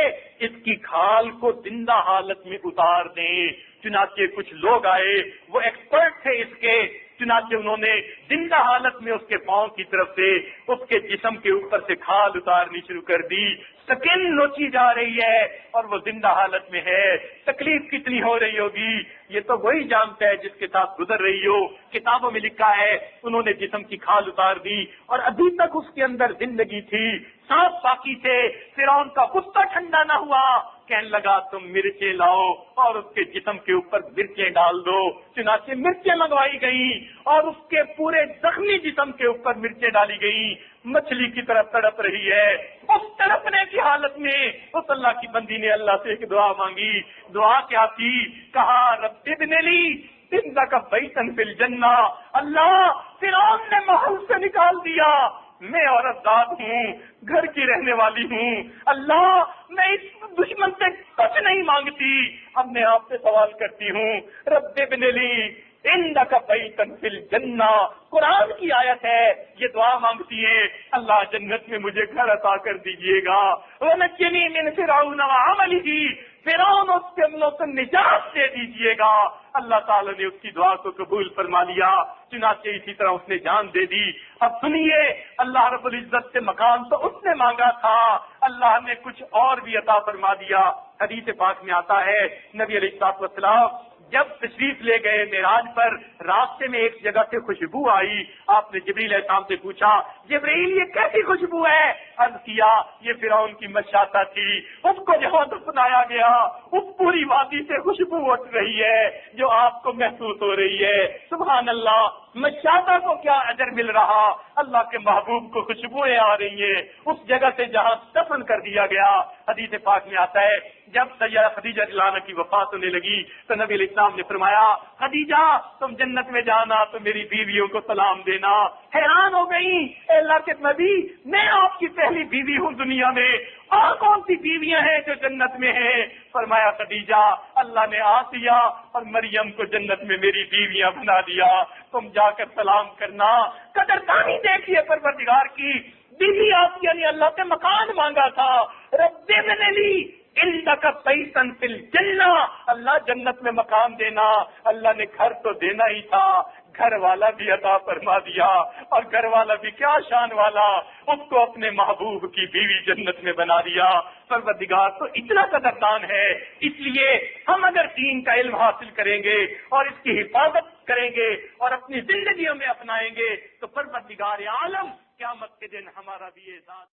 اس کی کھال کو زندہ حالت میں اتار دیں۔ چنانچہ کچھ لوگ آئے، وہ ایکسپرٹ تھے اس کے، چنانچہ انہوں نے زندہ حالت میں اس کے پاؤں کی طرف سے اس کے جسم کے اوپر سے کھال اتارنی شروع کر دی، سکن نوچی جا رہی ہے اور وہ زندہ حالت میں ہے۔ تکلیف کتنی ہو رہی ہوگی یہ تو وہی جانتا ہے جس کے ساتھ گزر رہی ہو۔ کتابوں میں لکھا ہے انہوں نے جسم کی کھال اتار دی اور ابھی تک اس کے اندر زندگی تھی، سانس باقی تھے۔ فرعون کا غصہ ٹھنڈا نہ ہوا، کہنے لگا تم مرچیں لاؤ اور اس کے جسم کے اوپر مرچیں ڈال دو۔ چنانچہ مرچیں منگوائی گئیں اور اس کے پورے زخمی جسم کے اوپر مرچیں ڈالی گئیں، مچھلی کی طرح تڑپ رہی ہے۔ اس تڑپنے کی حالت میں اس اللہ کی بندی نے اللہ سے ایک دعا مانگی۔ دعا کیا تھی؟ کہا رب ابن لی عندک بیتا فی الجنہ، اللہ فرعون نے محل سے نکال دیا، میں عورت ذات ہوں، گھر کی رہنے والی ہوں، اللہ میں اس دشمن سے کچھ نہیں مانگتی، اب میں آپ سے سوال کرتی ہوں رب ابن لی عندک بیتا فی الجنہ، قرآن کی آیت ہے، یہ دعا مانگتی ہے اللہ جنت میں مجھے گھر عطا کر دیجئے گا، وَنَجِّنِي مِنْ فِرْعَوْنَ وَعَمَلِهِ، فرعون اس کے عملوں سے نجات دے دیجئے گا۔ اللہ تعالیٰ نے اس کی دعا کو قبول فرما لیا، چنانچہ اسی طرح اس نے جان دے دی۔ اب سنیے، اللہ رب العزت سے مکان تو اس نے مانگا تھا، اللہ نے کچھ اور بھی عطا فرما دیا۔ حدیث پاک میں آتا ہے نبی علیہ الصلوۃ والسلام جب تشریف لے گئے معراج پر، راستے میں ایک جگہ سے خوشبو آئی، آپ نے جبریل علیہ السلام سے پوچھا جبریل یہ کیسی خوشبو ہے؟ عرض کیا یہ فرعون کی مشاطہ تھی، اس کو جہاں دفنایا گیا اس پوری وادی سے خوشبو اٹھ رہی ہے جو آپ کو محسوس ہو رہی ہے۔ سبحان اللہ، مشاطہ کو کیا اجر مل رہا، اللہ کے محبوب کو خوشبوئیں آ رہی ہیں اس جگہ سے جہاں دفن کر دیا گیا۔ حدیث پاک میں آتا ہے جب سیدہ خدیجہ رضی اللہ عنہا کی وفات ہونے لگی تو نبی علیہ السلام نے فرمایا خدیجہ تم جنت میں جانا تو میری بیویوں کو سلام دینا۔ حیران ہو گئی، اے اللہ کے نبی میں آپ کی پہلی بیوی ہوں دنیا میں، اور کون سی بیویاں ہیں جو جنت میں ہیں؟ فرمایا خدیجہ اللہ نے آسیہ اور مریم کو جنت میں میری بیویاں بنا دیا، تم جا کر سلام کرنا۔ قدردانی دیکھیے پروردگار کی، بیوی آسیہ نے اللہ سے مکان مانگا تھا، رب ابن لی عندک بیتا فی الجنہ، اللہ جنت میں مکان دینا، اللہ نے گھر تو دینا ہی تھا، گھر والا بھی عطا فرما دیا، اور گھر والا بھی کیا شان والا، اس کو اپنے محبوب کی بیوی جنت میں بنا دیا۔ پروردگار تو اتنا قدردان ہے، اس لیے ہم اگر دین کا علم حاصل کریں گے اور اس کی حفاظت کریں گے اور اپنی زندگیوں میں اپنائیں گے تو پروردگار عالم قیامت کے دن ہمارا بھی اعزاز